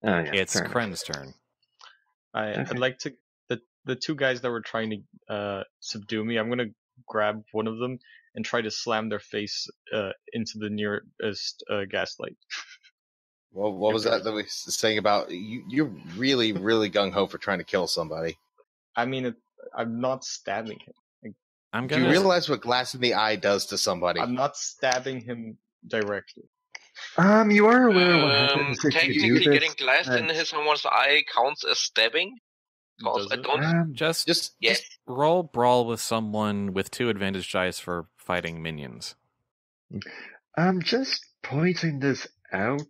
Oh, yeah, It's Kren's turn. I'd like to the 2 guys that were trying to subdue me. I'm gonna grab one of them and try to slam their face into the nearest gaslight. Well, what was that we were saying about you? You're really, really gung ho for trying to kill somebody. I mean, I'm not stabbing him. Do you realize what glass in the eye does to somebody? I'm not stabbing him directly. You are aware of what happens if you technically, do this. getting glass in someone's eye counts as stabbing. Does I it? don't. Just Yes. roll brawl with someone with 2 advantage dice for fighting minions. I'm just pointing this out.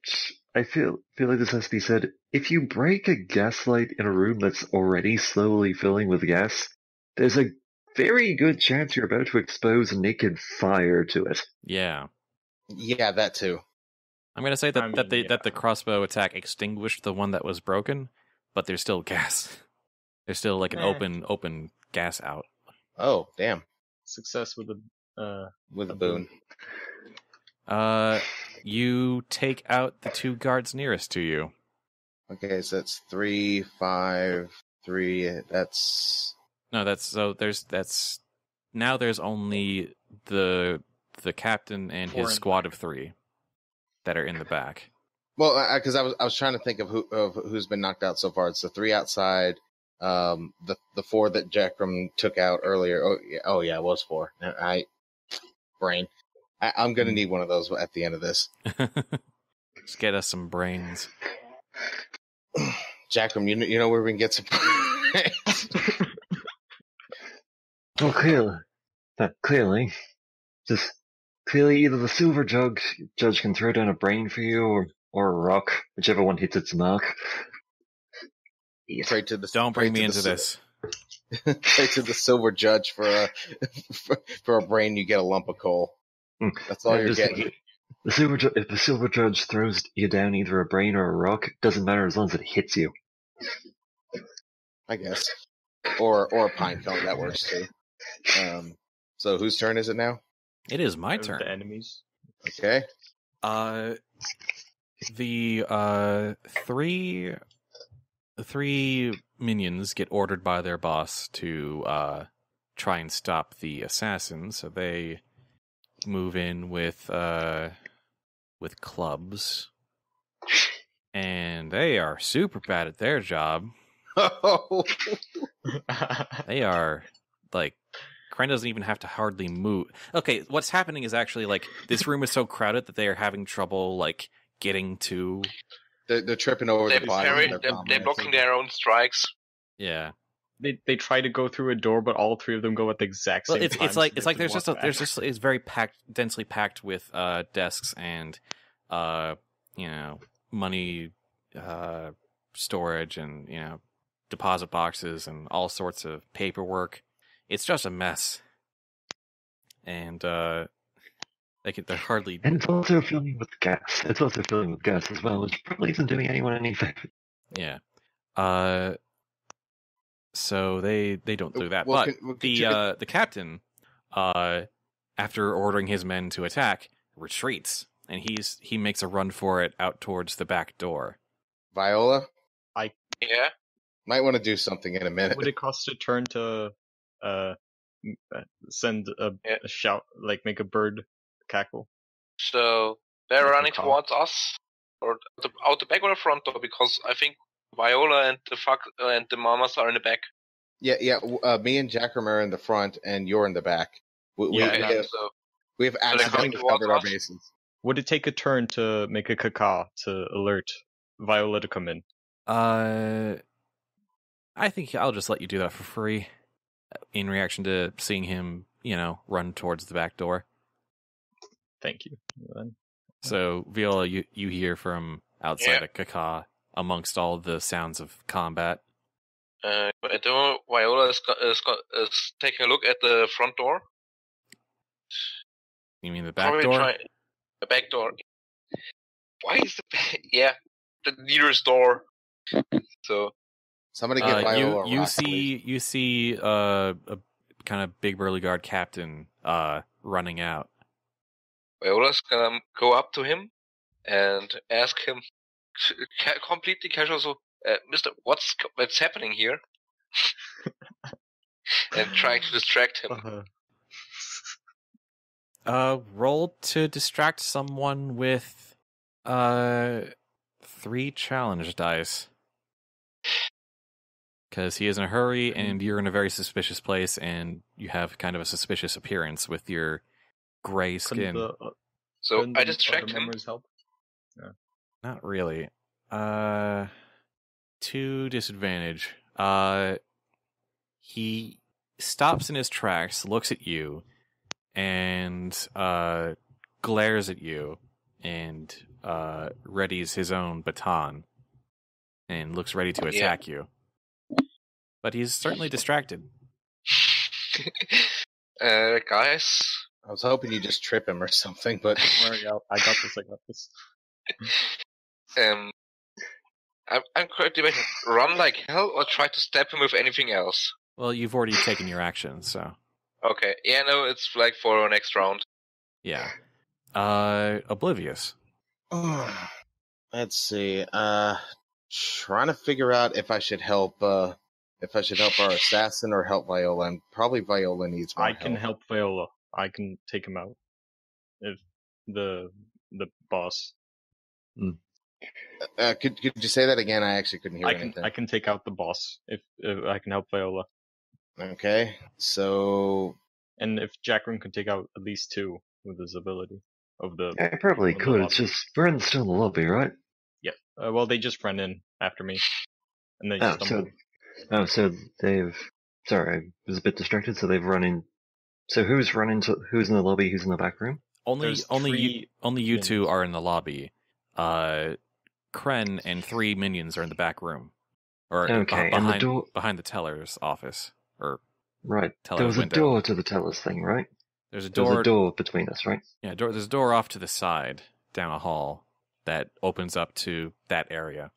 I feel like this has to be said. If you break a gaslight in a room that's already slowly filling with gas, there's a very good chance you're about to expose naked fire to it. Yeah. Yeah, that too. I'm going to say that the crossbow attack extinguished the one that was broken, but there's still gas. There's still like an open gas out. Oh, damn. Success with a boon. You take out the 2 guards nearest to you. Okay, so that's 3, 5, 3. That's No, that's now there's only the captain and Four his in squad of 3 that are in the back. well, because I was trying to think of who's been knocked out so far. It's the 3 outside, the 4 that Jackrum took out earlier. Oh yeah, it was 4. Brain. I'm gonna need one of those at the end of this. Just get us some brains. Jackrum, you know where we can get some. Well, clearly, either the silver judge can throw down a brain for you, or a rock, whichever one hits its mark. Pray to the, Don't bring me into the, this. Pray to the silver judge for a brain. You get a lump of coal. That's all you're getting. If the silver judge throws you down either a brain or a rock, it doesn't matter as long as it hits you. I guess, or a pine cone, that works too. So whose turn is it now? It is my Of turn. The enemies. Okay. The three minions get ordered by their boss to try and stop the assassin, so they move in with clubs, and they are super bad at their job. They are like, Kren doesn't even have to hardly move. Okay, what's happening is actually like this room is so crowded that they are having trouble like getting to. They're tripping over the body. They're blocking their own strikes. Yeah, They try to go through a door, but all 3 of them go at the exact same time. It's like it's very densely packed with desks and money storage and deposit boxes and all sorts of paperwork. It's just a mess, and they're hardly. And it's also filling with gas. It's also filling with gas as well, which probably isn't doing anyone any favor. Yeah. So they don't do that. Well, But the captain, after ordering his men to attack, retreats, and he makes a run for it out towards the back door. Viola, Yeah. might want to do something in a minute. Would it cost a turn to send a shout, like make a bird cackle? So they're Like a running cow. towards us, or out the back or the front door, because I think Viola and the mamas are in the back. Yeah. Me and Jackrum are in the front, and you're in the back. We have they're accidentally coming covered our towards us? bases. Would it take a turn to make a caca to alert Viola to come in? I think I'll just let you do that for free, in reaction to seeing him, run towards the back door. Thank you. Then. So, Viola, you hear from outside a caca amongst all the sounds of combat. Viola is taking a look at the front door. You mean the back door? The back door. Why is the nearest door? So Somebody get Viola a you rock, see please. you see a kind of big burly guard captain running out. Viola's gonna go up to him and ask him completely casual. So, Mister, what's happening here? And trying to distract him. Roll to distract someone with 3 challenge dice. Because he is in a hurry, and you're in a very suspicious place, and you have kind of a suspicious appearance with your gray skin. So I distract him. Help? Not really. 2 disadvantage. He stops in his tracks, looks at you, and glares at you, and readies his own baton, and looks ready to attack you. But he's certainly distracted. Guys. I was hoping you just trip him or something, but Don't worry, I got this. I'm quite debating. Run like hell or try to stab him with anything else? Well, you've already taken your action, so. Okay. Yeah, no, it's like for our next round. Yeah. Oblivious. let's see. trying to figure out if I should help our assassin or help Viola, and probably Viola needs more I can help Viola. I can take him out. If the boss. Could you say that again? I actually couldn't hear anything. I can take out the boss if I can help Viola. Okay, so... And if Jackrum can take out at least 2 with his ability of the... I probably could, it's just, we're still in the lobby, right? Yeah, well, they just ran in after me. And they stumbled. So they've... Sorry, I was a bit distracted, so they've run in... So who's in the lobby, who's in the back room? Only you two are in the lobby. Kren and 3 minions are in the back room. Or okay, behind the teller's office. Or right. teller's there was window. A door to the teller's thing, right? There's a door between us, right? Yeah, there's a door off to the side, down a hall, that opens up to that area.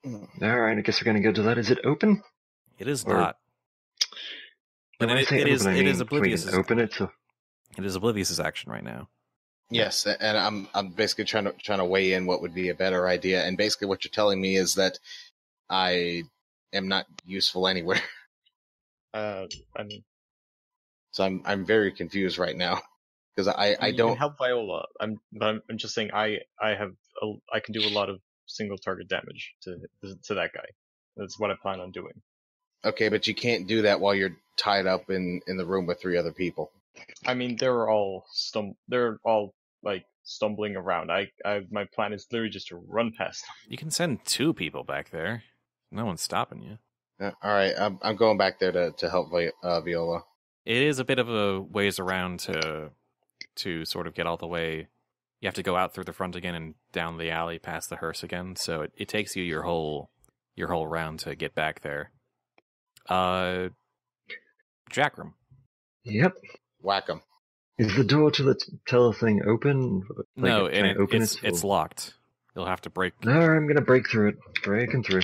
Alright, I guess we're going to go to that. Is it open? It is not. But it is Oblivious's. Open it, so... It is Oblivious's action right now. Yes, and I'm basically trying to weigh in what would be a better idea, and basically what you're telling me is that I am not useful anywhere. I mean, so I'm very confused right now because I don't you can help Viola. I'm just saying I can do a lot of single target damage to that guy. That's what I plan on doing. Okay, but you can't do that while you're tied up in the room with 3 other people. I mean, they're all like stumbling around. My plan is literally just to run past them. You can send 2 people back there. No one's stopping you. All right, I'm going back there to help Viola. It is a bit of a ways around to sort of get all the way. You have to go out through the front again and down the alley past the hearse again. So it takes you your whole round to get back there. Jackrum. Yep. Whack 'em. Is the door to the teller thing open? No, it's locked. You'll have to break. No, I'm gonna break through it. Breaking through.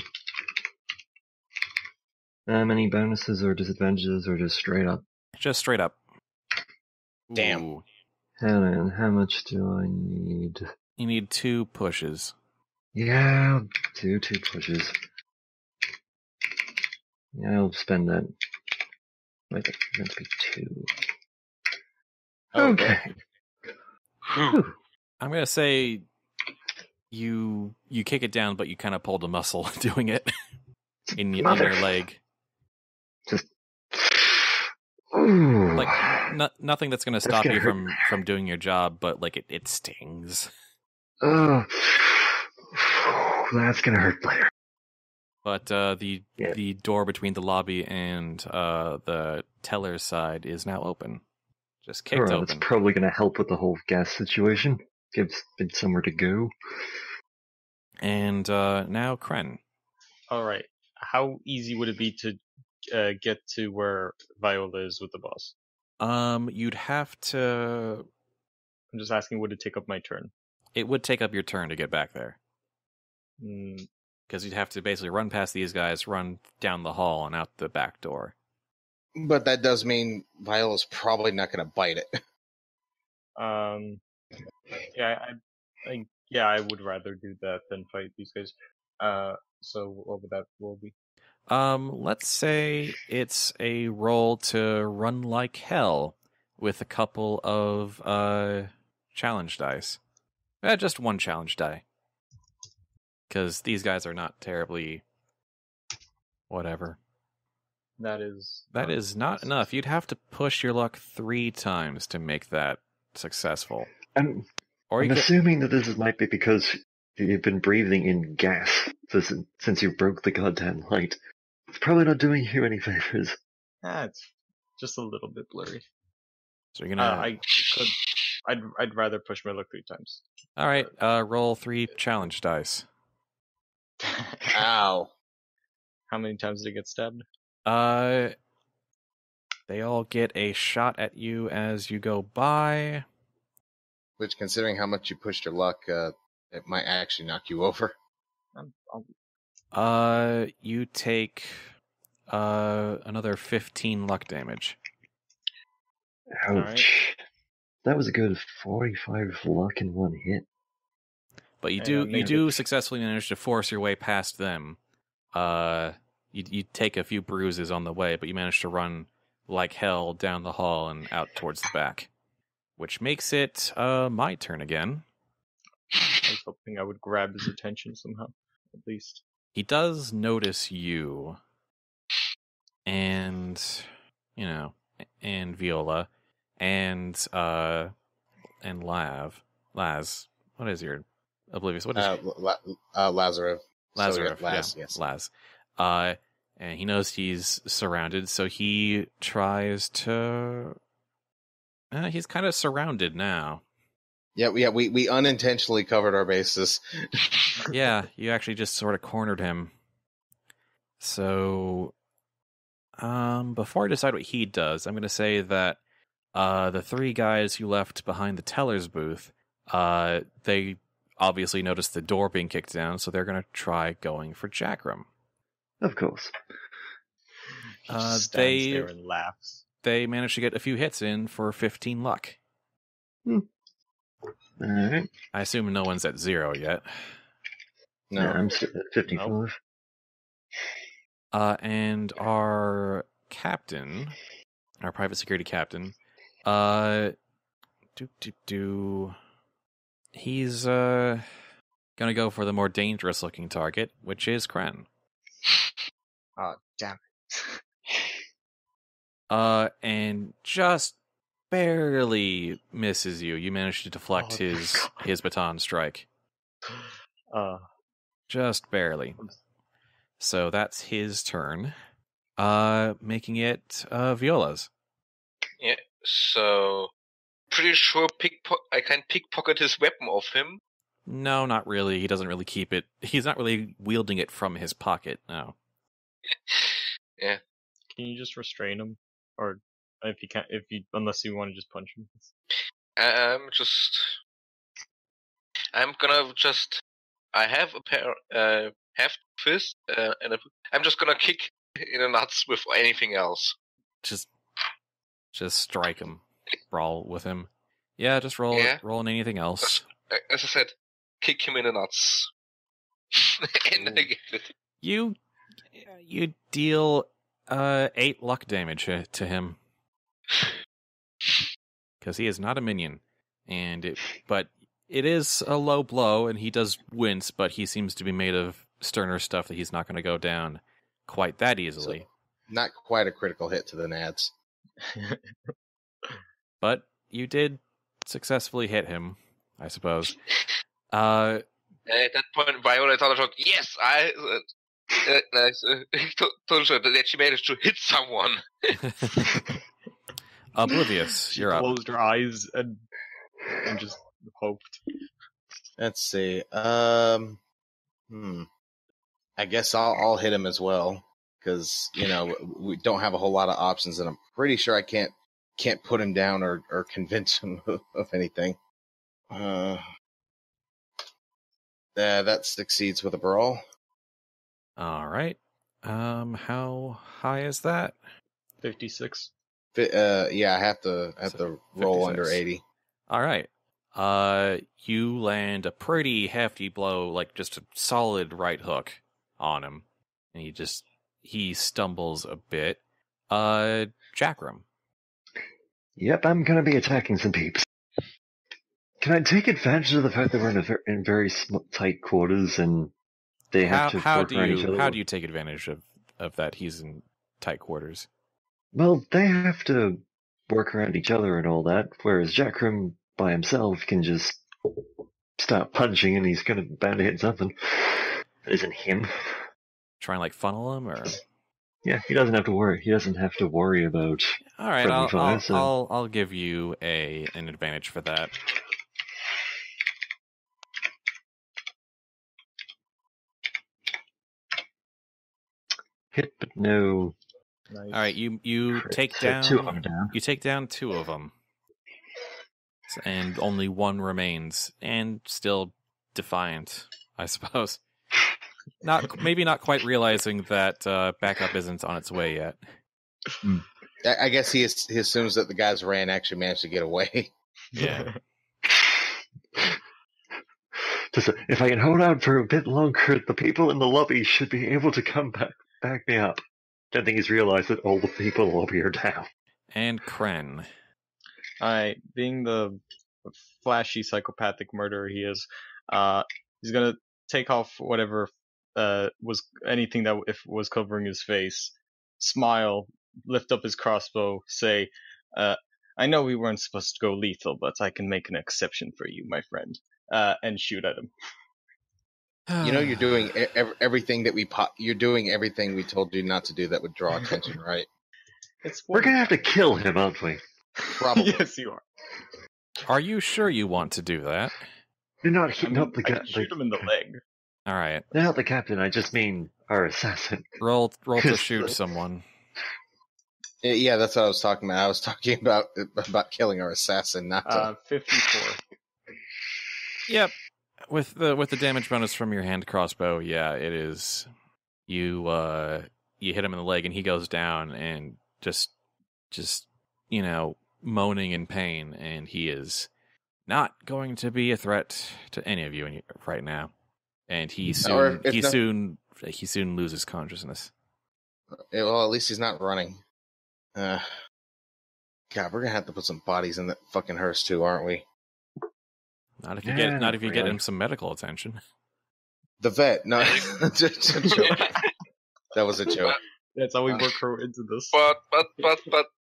Any bonuses or disadvantages, or just straight up? Just straight up. Damn. Ooh. How much do I need? You need 2 pushes. Yeah, two pushes. Yeah, I'll spend that. Wait, it's meant to be 2. Okay. I'm gonna say you kick it down, but you kind of pulled a muscle doing it in your leg. Just ooh. Like nothing that's gonna stop you from doing your job, but like it stings. Oh, that's gonna hurt later. But the door between the lobby and the teller's side is now open. Just kicked open. That's probably gonna help with the whole gas situation. Gives it somewhere to go. And now Kren. All right. How easy would it be to get to where Viola is with the boss? You'd have to... I'm just asking, would it take up my turn? It would take up your turn to get back there. Because you'd have to basically run past these guys, run down the hall, and out the back door. But that does mean Viola's probably not going to bite it. Yeah, I would rather do that than fight these guys. So what would that roll be? Let's say it's a roll to run like hell with a couple of challenge dice. Just 1 challenge die. Because these guys are not terribly whatever. That is not enough. You'd have to push your luck 3 times to make that successful. I'm assuming that this might be because you've been breathing in gas since you broke the goddamn light. It's probably not doing you any favors. It's just a little bit blurry. So you're gonna... I'd rather push my luck 3 times. All right, roll 3 challenge dice. Ow. How many times did it get stabbed? They all get a shot at you as you go by. Which, considering how much you pushed your luck, it might actually knock you over. You take another 15 luck damage. Ouch. Right. That was a good 45 luck in 1 hit. But you do successfully manage to force your way past them. You take a few bruises on the way, but you manage to run like hell down the hall and out towards the back. Which makes it my turn again. I was hoping I would grab his attention somehow, at least. He does notice you. And, and Viola. And Laz. What is your Oblivious? What is Lazarev. Lazarev, Laz, yeah, yes. Laz. And he knows he's surrounded, so he tries to... he's kind of surrounded now. Yeah, we unintentionally covered our bases. Yeah, you actually just sort of cornered him. So, before I decide what he does, I'm going to say that the three guys who left behind the teller's booth, they obviously noticed the door being kicked down, so they're going to try going for Jackrum. Of course. He just stands there and laughs. They managed to get a few hits in for 15 luck. Alright. I assume no one's at 0 yet. No. Yeah, I'm still at 55. Nope. And our captain, our private security captain, he's gonna go for the more dangerous looking target, which is Kren. Oh, damn it. And just barely misses you. You manage to deflect his baton strike. Just barely. So that's his turn. Making it Viola's. Yeah, so pretty sure I can pickpocket his weapon off him. No, not really. He doesn't really keep it. He's not really wielding it from his pocket. No. Yeah. Can you just restrain him, or unless you want to just punch him? I have a pair, half fist, and I'm just gonna kick in the nuts with anything else. Just strike him, brawl with him. Yeah, just roll on anything else. As I said, kick him in the nuts. And I get it. You deal 8 luck damage to him because he is not a minion, but it is a low blow, and he does wince, but he seems to be made of sterner stuff that he's not going to go down quite that easily. So, not quite a critical hit to the nads. But you did successfully hit him, I suppose. At that point, Viola thought, yes, I told her that she managed to hit someone. Oblivious, you're up. Closed her eyes and just hoped. Let's see. I guess I'll hit him as well, because we don't have a whole lot of options, and I'm pretty sure I can't put him down or convince him of anything. That succeeds with a brawl. All right. How high is that? 56. Yeah, I have to roll 56. under 80. All right. You land a pretty hefty blow, like just a solid right hook on him, and he stumbles a bit. Jackrum. Yep, I'm gonna be attacking some peeps. Can I take advantage of the fact that we're in very tight quarters and they have to work around each other? How do you take advantage of that? He's in tight quarters. Well, they have to work around each other and all that, whereas Jackrum by himself can just start punching and he's bound to hit something. That isn't him. Try and funnel him, or yeah, he doesn't have to worry. He doesn't have to worry about. All right, I'll I'll give you an advantage for that. Hit, but no. Nice. All right, you take So down 2 of them down. You take down 2 of them, and only 1 remains, and still defiant, I suppose. Maybe not quite realizing that backup isn't on its way yet. I guess he assumes that the guys actually managed to get away. Yeah. If I can hold out for a bit longer, the people in the lobby should be able to come back me up. Don't think he's realized that all the people in the lobby are down. And Kren. Alright, being the flashy psychopathic murderer he is, he's gonna take off whatever was anything that was covering his face, smile, lift up his crossbow, say, I know we weren't supposed to go lethal, but I can make an exception for you, my friend, and shoot at him. You know, you're doing everything that you're doing everything we told you not to do that would draw attention, right? We're gonna have to kill him, aren't we? Probably. Yes, you are. Are you sure you want to do that? You're not I mean, not the I can shoot him in the leg. All right. Not the captain. I just mean our assassin. Roll to shoot someone. Yeah, that's what I was talking about. I was talking about killing our assassin, not 54. Yep. With the damage bonus from your hand crossbow, yeah, it is. You hit him in the leg and he goes down and just moaning in pain, and he is not going to be a threat to any of you right now. And he soon loses consciousness. Well, at least he's not running. God, we're gonna have to put some bodies in that fucking hearse too, aren't we? Not if you get him some medical attention. The vet, no, just a joke. That was a joke. That's how we work her into this.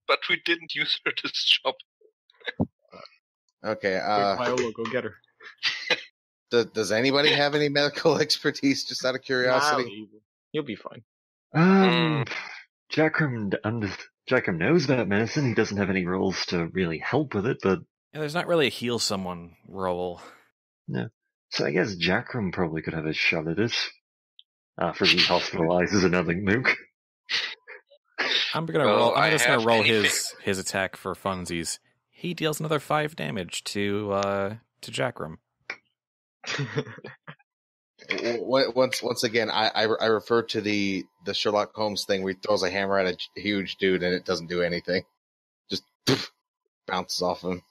But we didn't use her to job. Okay, Viola, go get her. Does anybody have any medical expertise, just out of curiosity? You'll be fine. Jackrum knows about medicine. He doesn't have any roles to really help with it, but Yeah, there's not really a heal someone role. no. So I guess Jackrum probably could have a shot at it. After he hospitalizes another mook. I'm just gonna roll his attack for funsies. He deals another 5 damage to Jackrum. Once again, I refer to the Sherlock Holmes thing where he throws a hammer at a huge dude and it doesn't do anything. Just poof, bounces off him.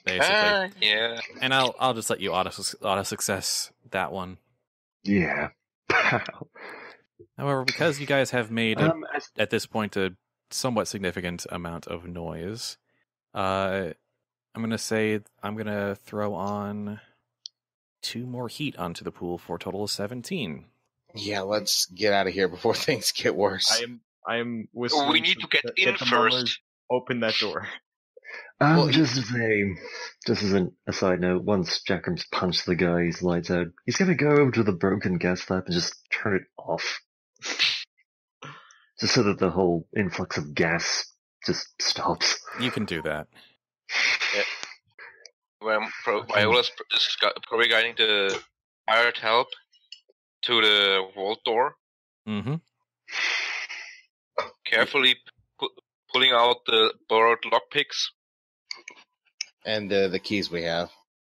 Basically. Yeah. And I'll just let you auto success that one. Yeah. However, because you guys have made at this point a somewhat significant amount of noise, I'm gonna throw on 2 more heat onto the pool for a total of 17. Yeah, let's get out of here before things get worse. I am whistling. We need to get in first. Open that door. Just as an aside note, once Jackrum's punched the guy's lights out, he's gonna go over to the broken gas tap and just turn it off. Just so that the whole influx of gas just stops. You can do that. Yeah. When Viola's probably guiding the hired help to the vault door. Mm-hmm. Carefully pulling out the borrowed lockpicks. And the keys we have.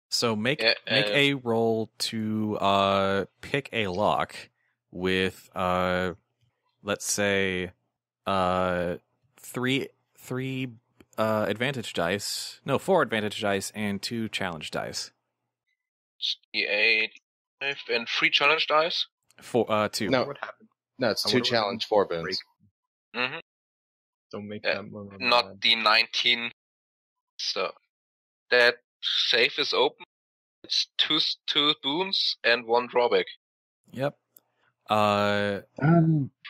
So make a roll to pick a lock with let's say 3 advantage dice. No, 4 advantage dice and 2 challenge dice. 8 and 3 challenge dice. 2. No, What happened? no, it's 2 challenge, 4 boons. Mm-hmm. Don't make that one. Not the 19. So that safe is open. It's 2 boons and 1 drawback. Yep. One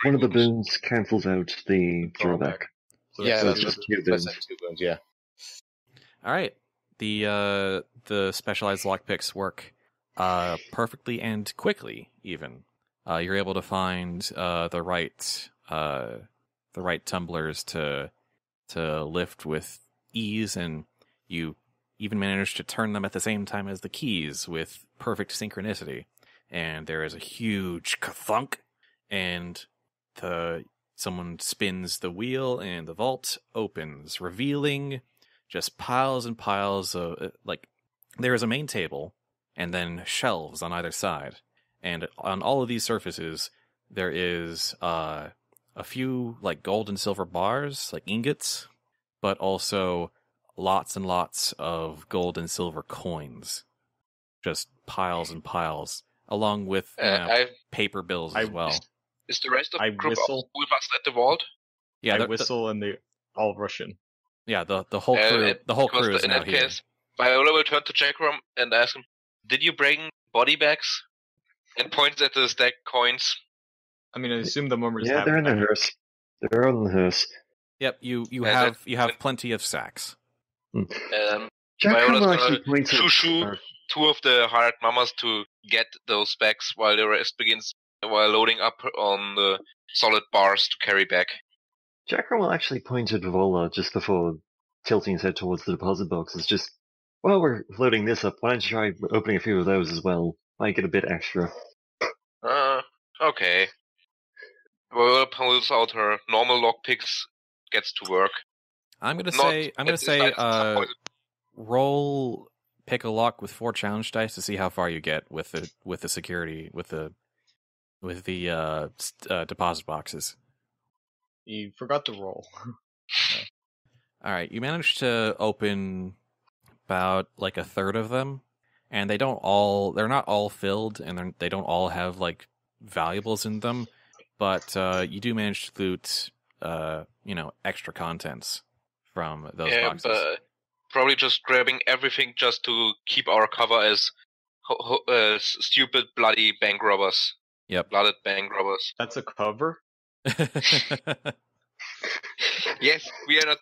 of the boons cancels out the drawback. So Yeah, that's that's just 2 boons. 2 boons, yeah. All right. The specialized lockpicks work perfectly and quickly. Even you're able to find the right tumblers to lift with ease, and you even manage to turn them at the same time as the keys with perfect synchronicity. And there is a huge kathunk, and someone spins the wheel, and the vault opens, revealing just piles and piles of there is a main table, and then shelves on either side, and on all of these surfaces there is a few gold and silver bars, ingots, but also lots and lots of gold and silver coins. just piles and piles, along with paper bills as well. Is the rest of the group whistle. with us at the vault? Yeah, I whistle and they all rush in. Yeah, the whole crew. The whole crew is now here. In that case, Viola will turn to Jackrum and ask him, "Did you bring body bags?" And points at the stacked coins. I mean, I assume the mummers Yeah, have they're in the hearse. They're on the hearse. Yep, you have plenty of sacks. Jackrum Viola's actually gonna points at... two of the hired mamas to get those bags while the rest begins while loading up on the solid bars to carry back. Jackrum will actually point at Viola just before tilting his head towards the deposit boxes. Just, while we're loading this up, why don't you try opening a few of those as well? Might get a bit extra. Okay. Viola pulls out her normal lockpicks, gets to work. I'm gonna say, roll pick a lock with 4 challenge dice to see how far you get with the security with the deposit boxes. You forgot to roll. All right, you managed to open about like a third of them, and they're not all filled, and they don't all have like valuables in them, but you do manage to loot extra contents from those boxes. But probably just grabbing everything just to keep our cover as stupid bloody bank robbers. Yep. Blooded bank robbers. That's a cover? Yes, we are not.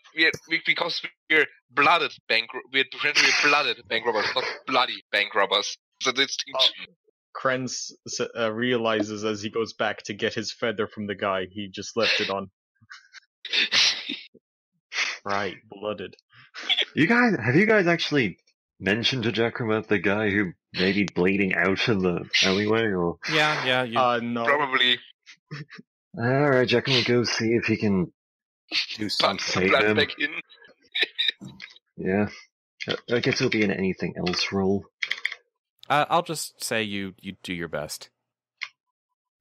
Because we're blooded bank. We're blooded bank robbers, not bloody bank robbers. It's a distinction. Kren realizes as he goes back to get his feather from the guy he just left it on. Right, blooded. Have you guys actually mentioned to Jackrum about the guy who may be bleeding out in the alleyway? Or Yeah. No. Probably. All right, Jackrum will go see if he can Do Pump something. some blood back in. Yeah, I guess it'll be an anything else roll. I'll just say you do your best.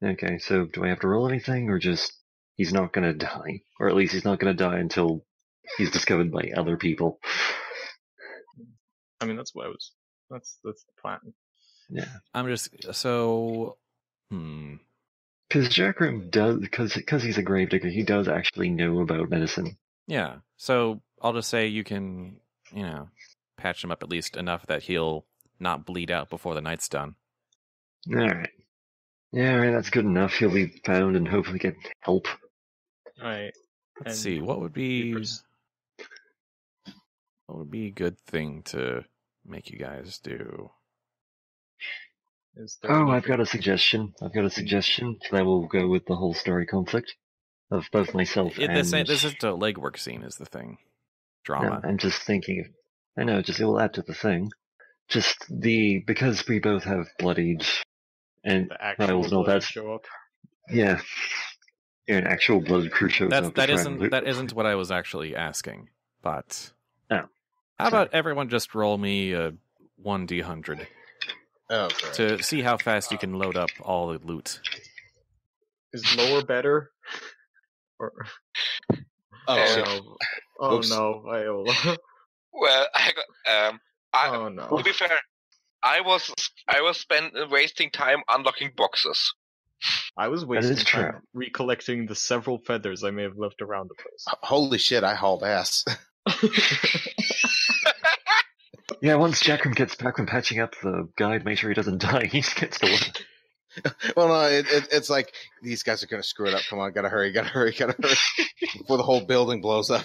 Okay, so do I have to roll anything, or just he's not gonna die, or at least he's not gonna die until he's discovered by other people? I mean, that's the plan. Yeah, I'm just so. Because Jackrum does, because he's a gravedigger, he does actually know about medicine. Yeah, so I'll just say you can, patch him up at least enough that he'll not bleed out before the night's done. Alright. Yeah, alright, that's good enough. He'll be found and hopefully get help. Alright. Let's see, what would be a good thing to make you guys do? I've got a suggestion. That will go with the whole story conflict of both myself and... This isn't a legwork scene, is the thing. Drama. No, I'm just thinking... I know, it will add to the thing. Because we both have bloodied, and the actual blood show up. Yeah. An actual blood crew shows up. That isn't what I was actually asking, but... Oh. How about everyone just roll me a 1d100? Oh, great. To see how fast you can load up all the loot. Is lower better? Or... Oh no, Viola. Well, no. To be fair, I was wasting time unlocking boxes. I was wasting time recollecting the several feathers I may have left around the place. Holy shit, I hauled ass. Yeah, once Jackrum gets back from patching up the guy to make sure he doesn't die, he gets to work. Well, no, it's like, these guys are going to screw it up. Come on, gotta hurry. Before the whole building blows up.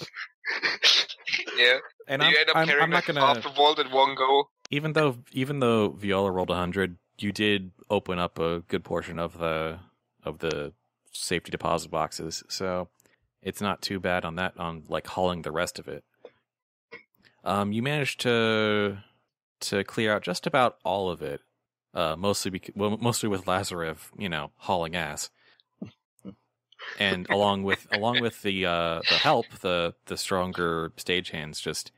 Yeah. And you end up carrying not gonna... half the vault in one go. Even though Viola rolled 100, you did open up a good portion of the safety deposit boxes, so it's not too bad on like hauling the rest of it. You managed to clear out just about all of it, mostly with Lazarev, hauling ass, and along with the help, the stronger stagehands just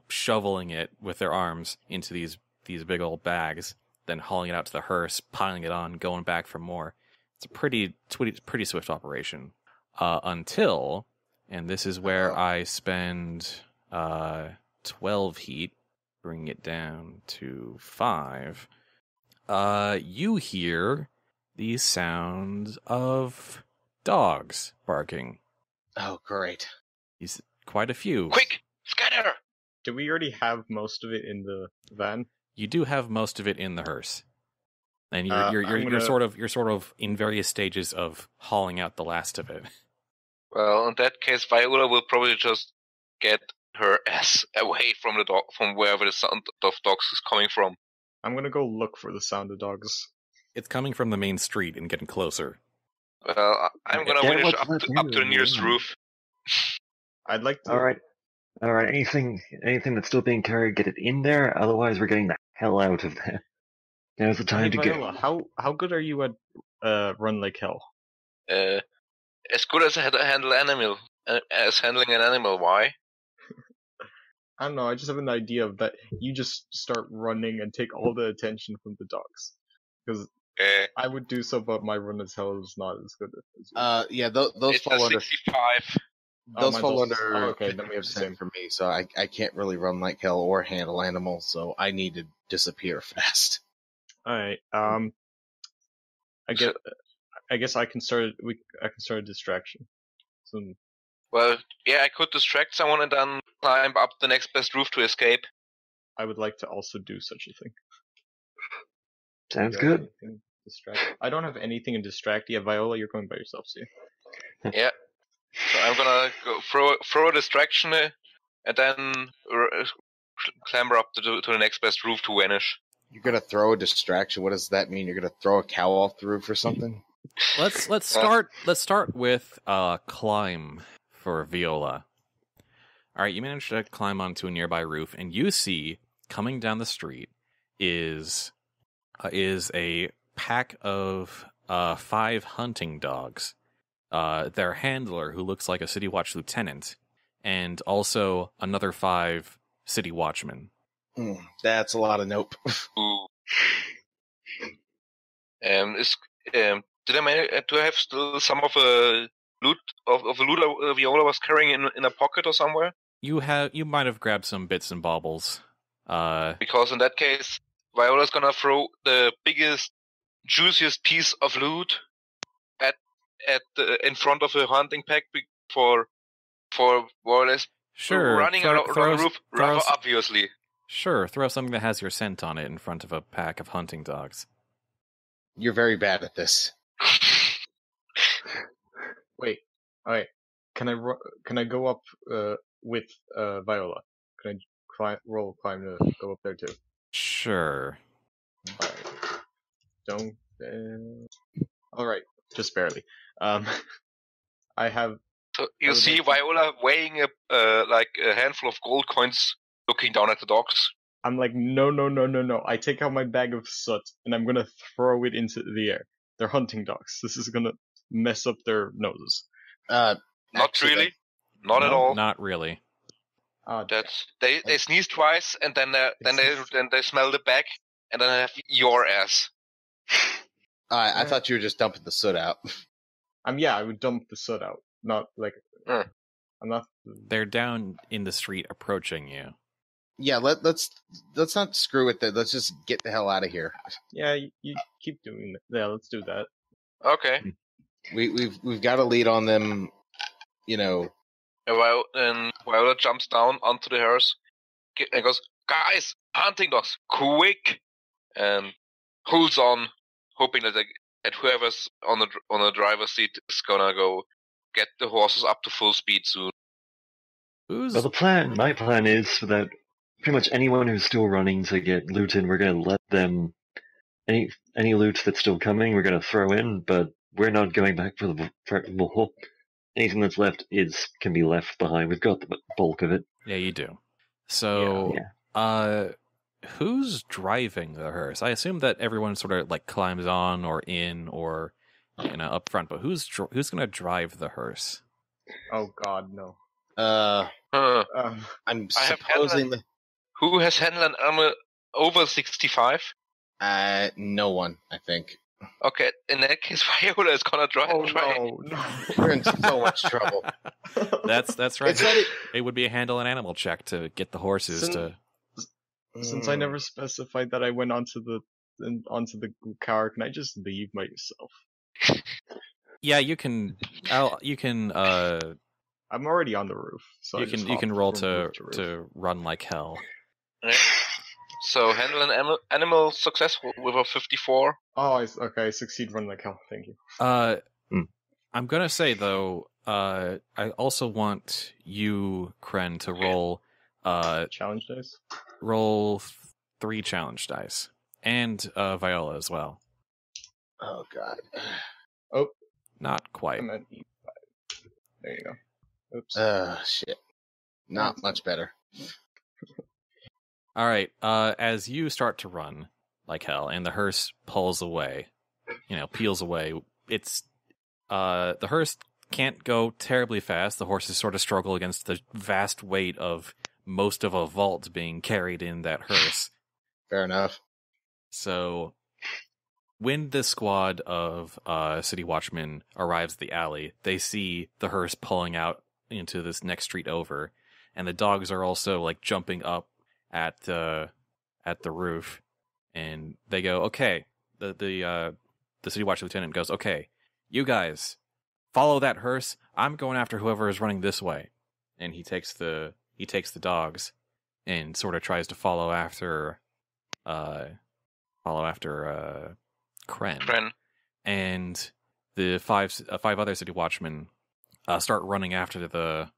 shoveling it with their arms into these big old bags, then hauling it out to the hearse, piling it on, going back for more. It's a pretty swift operation until, and this is where I spend 12 heat bring it down to 5. You hear the sounds of dogs barking. Oh, great. He's quite a few. Quick, scatter! Do we already have most of it in the van? You do have most of it in the hearse, and you're I'm gonna- sort of in various stages of hauling out the last of it. Well, in that case, Viola will probably just get her ass away from the dog, from wherever the sound of dogs is coming from. I'm gonna go look for the sound of dogs. It's coming from the main street and getting closer. Well, I'm gonna Yeah, finish what's up left to the anyway, nearest yeah. roof. I'd like to. All right. Anything that's still being carried, get it in there. Otherwise, we're getting the hell out of there. Now's the Hey, time to Viola, go. how good are you at run like hell? As good as handling an animal. Why? I don't know. I just have an idea of that. You just start running and take all the attention from the dogs. Because I would do so, but my run as hell is not as good as yours. Yeah, those It's fall a under 65. those mine's fall also- under. okay, then we have the 50% same. for me, so I can't really run like hell or handle animals, so I need to disappear fast. All right. I guess I can start. I can start a distraction. So Well, yeah, I could distract someone and then climb up the next best roof to escape. I would like to also do such a thing. Sounds Do you have good. anything to distract? I don't have anything in distract. Yeah, Viola, you're going by yourself, see? Yeah. So I'm gonna go throw a distraction and then clamber up to the next best roof to vanish. You're gonna throw a distraction. What does that mean? You're gonna throw a cow off the roof or something? Let's start with climb for Viola. All right, you managed to climb onto a nearby roof, and you see coming down the street is a pack of 5 hunting dogs. Their handler, who looks like a City Watch lieutenant, and also another 5 City Watchmen. That's a lot of nope. Ooh. Do I have still some of a loot of a loot Viola was carrying in a pocket or somewhere? You might have grabbed some bits and baubles. Because in that case, Viola's gonna throw the biggest, juiciest piece of loot in front of a hunting pack for Wallace Sure, running around the roof, rather obviously. Sure, throw something that has your scent on it in front of a pack of hunting dogs. You're very bad at this. Wait. All right. Can I go up with Viola? Can I climb to go up there too? Sure. All right. Don't. All right. Just barely. I have. So you see Viola weighing like a handful of gold coins, looking down at the dogs. I'm like, no. I take out my bag of soot and I'm gonna throw it into the air. They're hunting dogs. This is gonna mess up their noses. Not Actually, really. Not at No, all. Not really. That's they sneeze twice and then they smell the bag and then they have your ass. I thought you were just dumping the soot out. I would dump the soot out. Not like. Mm. I'm not. They're down in the street approaching you. Yeah, let's not screw with it. Let's just get the hell out of here. Yeah, you keep doing that. Yeah, let's do that. Okay. We've got a lead on them. You know. And Viola jumps down onto the hearse and goes, "Guys, hunting dogs, quick!" And holds on, hoping that whoever's on the driver's seat is gonna go get the horses up to full speed soon. Who's My plan is that pretty much anyone who's still running to get loot in, we're going to let them, any loot that's still coming, we're going to throw in, but we're not going back for more. Anything that's left can be left behind. We've got the bulk of it. Yeah, you do. So, who's driving the hearse? I assume that everyone sort of like climbs on or in or up front, but who's going to drive the hearse? Oh God, no. I'm supposing that Who has handled an armor over 65? no one. I think Okay, in that case, Viola is gonna drive. No. we're in so much trouble. That's right. It's not It would be a handle an animal check to get the horses to. Since I never specified that I went onto the car, can I just leave myself? Yeah, you can. You can. I'm already on the roof, so You can roll to to run like hell. Right. So handle an animal successful with a 54. Oh, okay. I succeed run like hell. Thank you. I'm gonna say though, I also want you, Kren, to roll Challenge dice. Roll 3 challenge dice, and Viola as well. Oh God. Oh, not quite. I'm at E5. There you go. Oops. Shit. Not much better. All right. As you start to run like hell, and the hearse pulls away, peels away. It's the hearse can't go terribly fast. The horses sort of struggle against the vast weight of most of a vault being carried in that hearse. Fair enough. So, when the squad of city watchmen arrives at the alley, they see the hearse pulling out into this next street over, and the dogs are also like jumping up at the roof, and they go, "Okay." The city watch lieutenant goes, "Okay, you guys follow that hearse. I'm going after whoever is running this way," and he takes the dogs and sort of tries to follow after Kren. And the five other city watchmen start running after the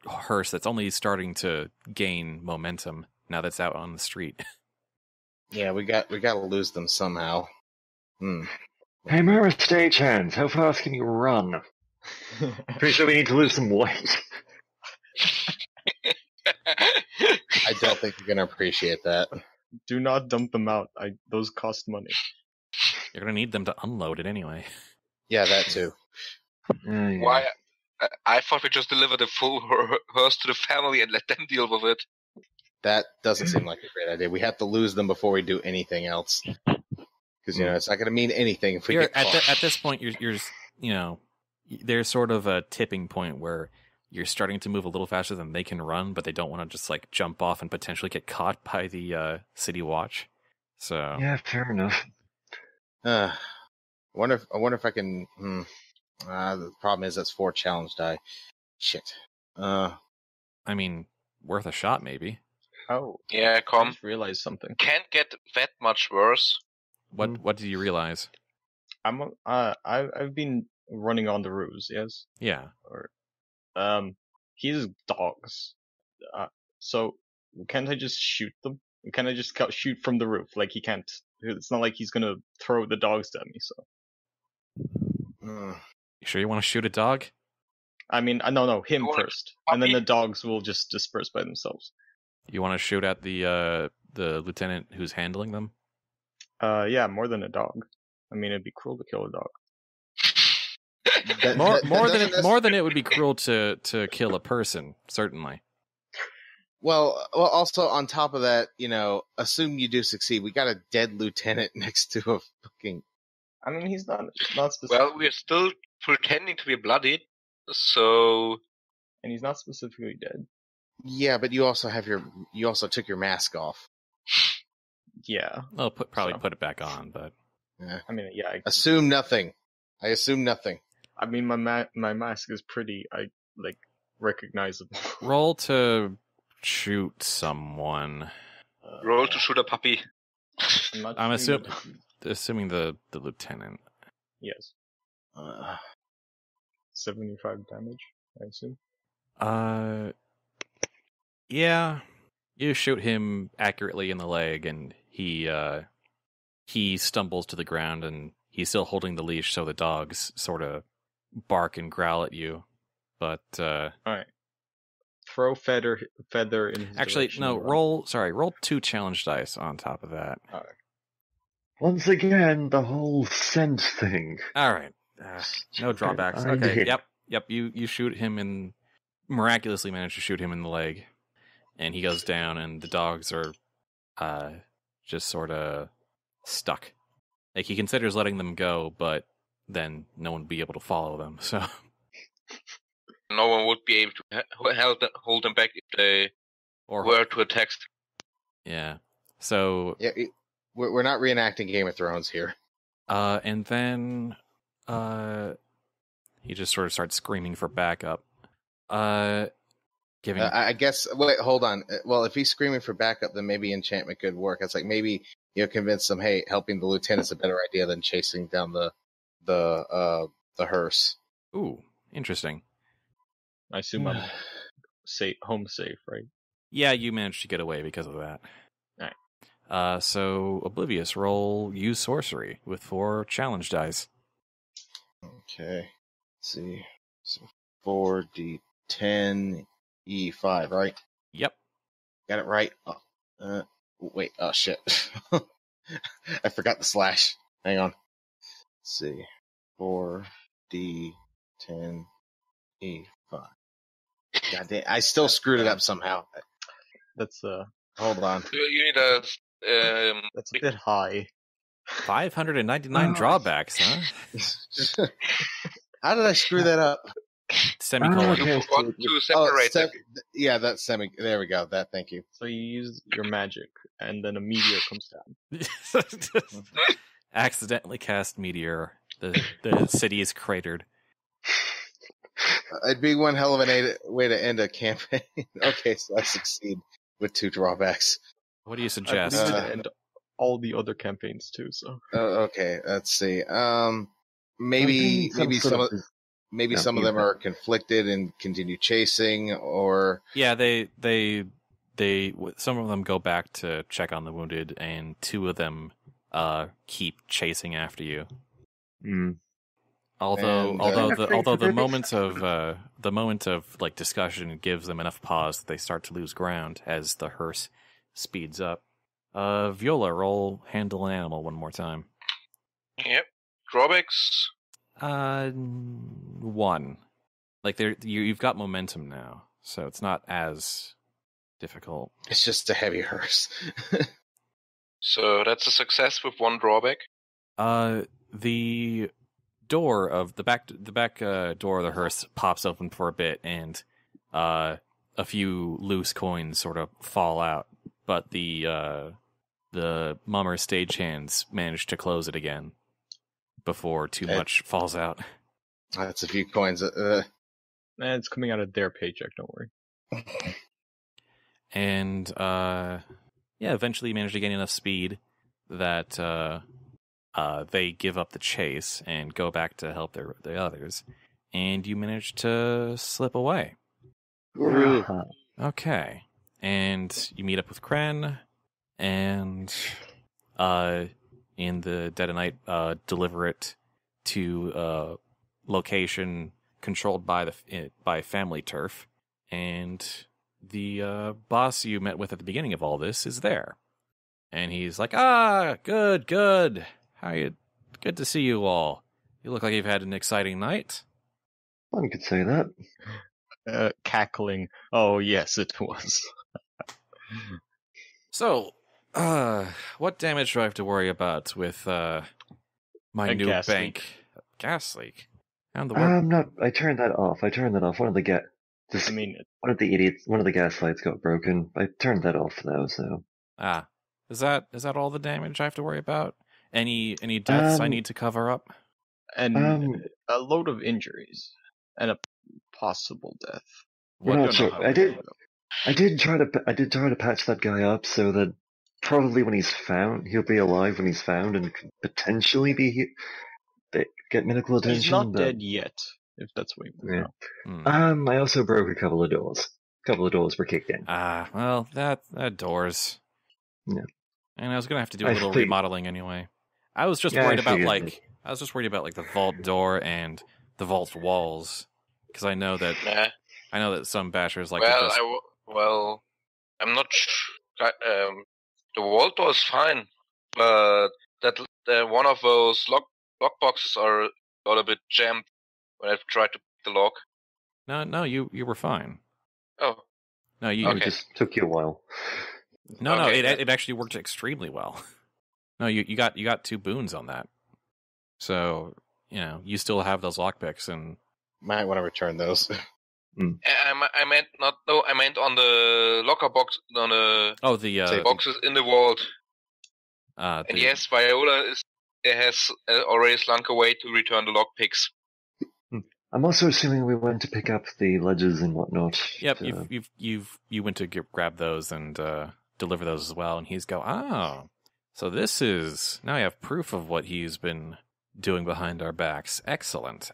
hearse that's only starting to gain momentum now that's out on the street. Yeah, we got to lose them somehow. Hey, Mara Stagehands, how fast can you run? Pretty sure we need to lose some weight. I don't think you're gonna appreciate that. Do not dump them out. Those cost money. You're gonna need them to unload it anyway. Yeah, that too. Yeah. Why? I thought we just delivered the full hearse to the family and let them deal with it. That doesn't seem like a great idea. We have to lose them before we do anything else. Because it's not going to mean anything if we get caught. At this point, you're there's sort of a tipping point where you're starting to move a little faster than they can run, but they don't want to just like jump off and potentially get caught by the city watch. So Yeah, fair enough. I wonder if I can. The problem is that's 4 challenge die. Shit. I mean, worth a shot maybe. Oh, yeah, I just realized something. Can't get that much worse. What did you realize? I've been running on the roofs, yes? Yeah. Or, he's dogs. So can't I just shoot them? Can I just shoot from the roof? Like he can't. It's not like he's gonna throw the dogs at me. So. You sure you want to shoot a dog? I mean, no, him first, and then the dogs will just disperse by themselves. You want to shoot at the lieutenant who's handling them? Yeah, more than a dog. I mean, it'd be cruel to kill a dog. More than it would be cruel to kill a person, certainly. Well, also on top of that, assume you do succeed. We got a dead lieutenant next to a fucking. I mean, he's not specific. Well, we're still pretending to be bloodied, so. And he's not specifically dead. Yeah, but you also took your mask off. Yeah. I'll put it back on, but. Yeah. I mean, yeah. Assume nothing. I assume nothing. I mean, my mask is pretty, recognizable. Roll to shoot someone. Roll to shoot a puppy. I'm assuming the lieutenant. Yes. 75 damage, I assume. Yeah. You shoot him accurately in the leg, and he stumbles to the ground, and he's still holding the leash, so the dogs sort of bark and growl at you. But all right, throw feather in his actually direction. No, roll 2 challenge dice on top of that. All right. Once again, the whole scent thing. All right, no drawbacks. Okay, yep. You shoot him and miraculously manage to shoot him in the leg, and he goes down, and the dogs are just sort of stuck. Like, he considers letting them go, but then no one would be able to follow them, so. No one would be able to hold them back if they were to attack. Yeah. So Yeah, we're not reenacting Game of Thrones here. and then he just sort of starts screaming for backup. Giving I guess. Wait, hold on. Well, if he's screaming for backup, then maybe enchantment could work. It's like maybe convince them, hey, helping the lieutenant's a better idea than chasing down the hearse. Ooh, interesting. I assume I'm home safe, right? Yeah, you managed to get away because of that. Alright. So Oblivious, roll use sorcery with 4 challenge dice. Okay. Let's see. So 4d10 E5, right? Yep. Got it right. Wait. Oh shit. I forgot the slash. Hang on. Let's see. 4d10 E5. God damn! I still screwed it up somehow. That's Hold on. You need a that's a bit high. 599 drawbacks, huh? How did I screw that up? Semicolon. you forgot to separate them. Yeah, that's semi. There we go. Thank you. So you use your magic, and then a meteor comes down. Accidentally cast meteor. The city is cratered. It'd be one hell of a way to end a campaign. Okay, so I succeed with 2 drawbacks. What do you I suggest? believe it and all the other campaigns too. So Okay, let's see. Maybe some of them are conflicted and continue chasing, or Yeah, they some of them go back to check on the wounded, and 2 of them keep chasing after you. Although the moment of like discussion gives them enough pause that they start to lose ground as the hearse speeds up. Viola, roll handle an animal one more time. Yep. Drawbacks. 1. Like you've got momentum now, so it's not as difficult. it's just a heavy hearse. So that's a success with 1 drawback. The door of the back door of the hearse pops open for a bit, and a few loose coins sort of fall out, but the mummer stagehands manage to close it again before too much falls out. That's a few coins. it's coming out of their paycheck. Don't worry. And eventually manage to gain enough speed that they give up the chase and go back to help the others, and you manage to slip away. Okay, and you meet up with Kren, and in the dead of night, deliver it to a location controlled by family turf, and the boss you met with at the beginning of all this is there, and he's like, good. How you? Good to see you all. You look like you've had an exciting night. One could say that. Cackling. Oh yes, it was. So, what damage do I have to worry about with my new gas bank? Gas leak. And the Not. I turned that off. One of the one of the idiots. One of the gas lights got broken. I turned that off though. So. Is that all the damage I have to worry about? Any deaths I need to cover up? And a load of injuries and a possible death. We're not sure. I did try to patch that guy up so that probably when he's found, he'll be alive when he's found and could potentially get medical attention. He's not dead yet, if that's what you know. I also broke a couple of doors. A couple of doors were kicked in. Well, that doors. Yeah. And I was gonna have to do a little remodeling anyway. I was just worried about the vault to and the vault walls, because I know that some bashers like. I'm not. The vault door is fine, but that one of those lock boxes are a little bit jammed when I tried to pick the lock. No, you were fine. Oh, no, it just took you a while. No, it actually worked extremely well. No, you got 2 boons on that. So, you still have those lockpicks, and might want to return those. I meant not. No, I meant on the locker box on the boxes in the vault. And yes, Viola has already slunk away to return the lockpicks. I'm also assuming we went to pick up the ledgers and whatnot. Yep, you went to grab those and deliver those as well. And he's so this is now I have proof of what he's been doing behind our backs. Excellent.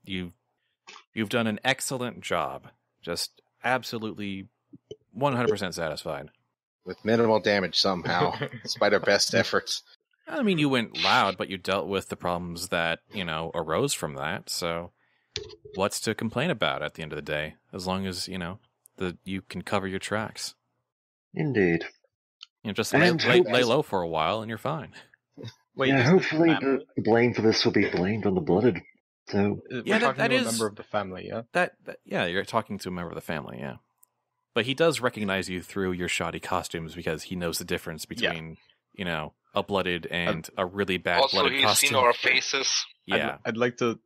You've done an excellent job. Just absolutely 100% satisfied. With minimal damage somehow, despite our best efforts. I mean, you went loud, but you dealt with the problems that, arose from that. So what's to complain about at the end of the day? As long as, you can cover your tracks. Indeed. Just lay low for a while and you're fine. Wait, hopefully the blame for this will be blamed on the blooded. So we're talking to a member of the family, yeah? You're talking to a member of the family, yeah. But he does recognize you through your shoddy costumes because he knows the difference between, a blooded and a really bad blooded costume. Also, he's seen our faces. Yeah. I'd like to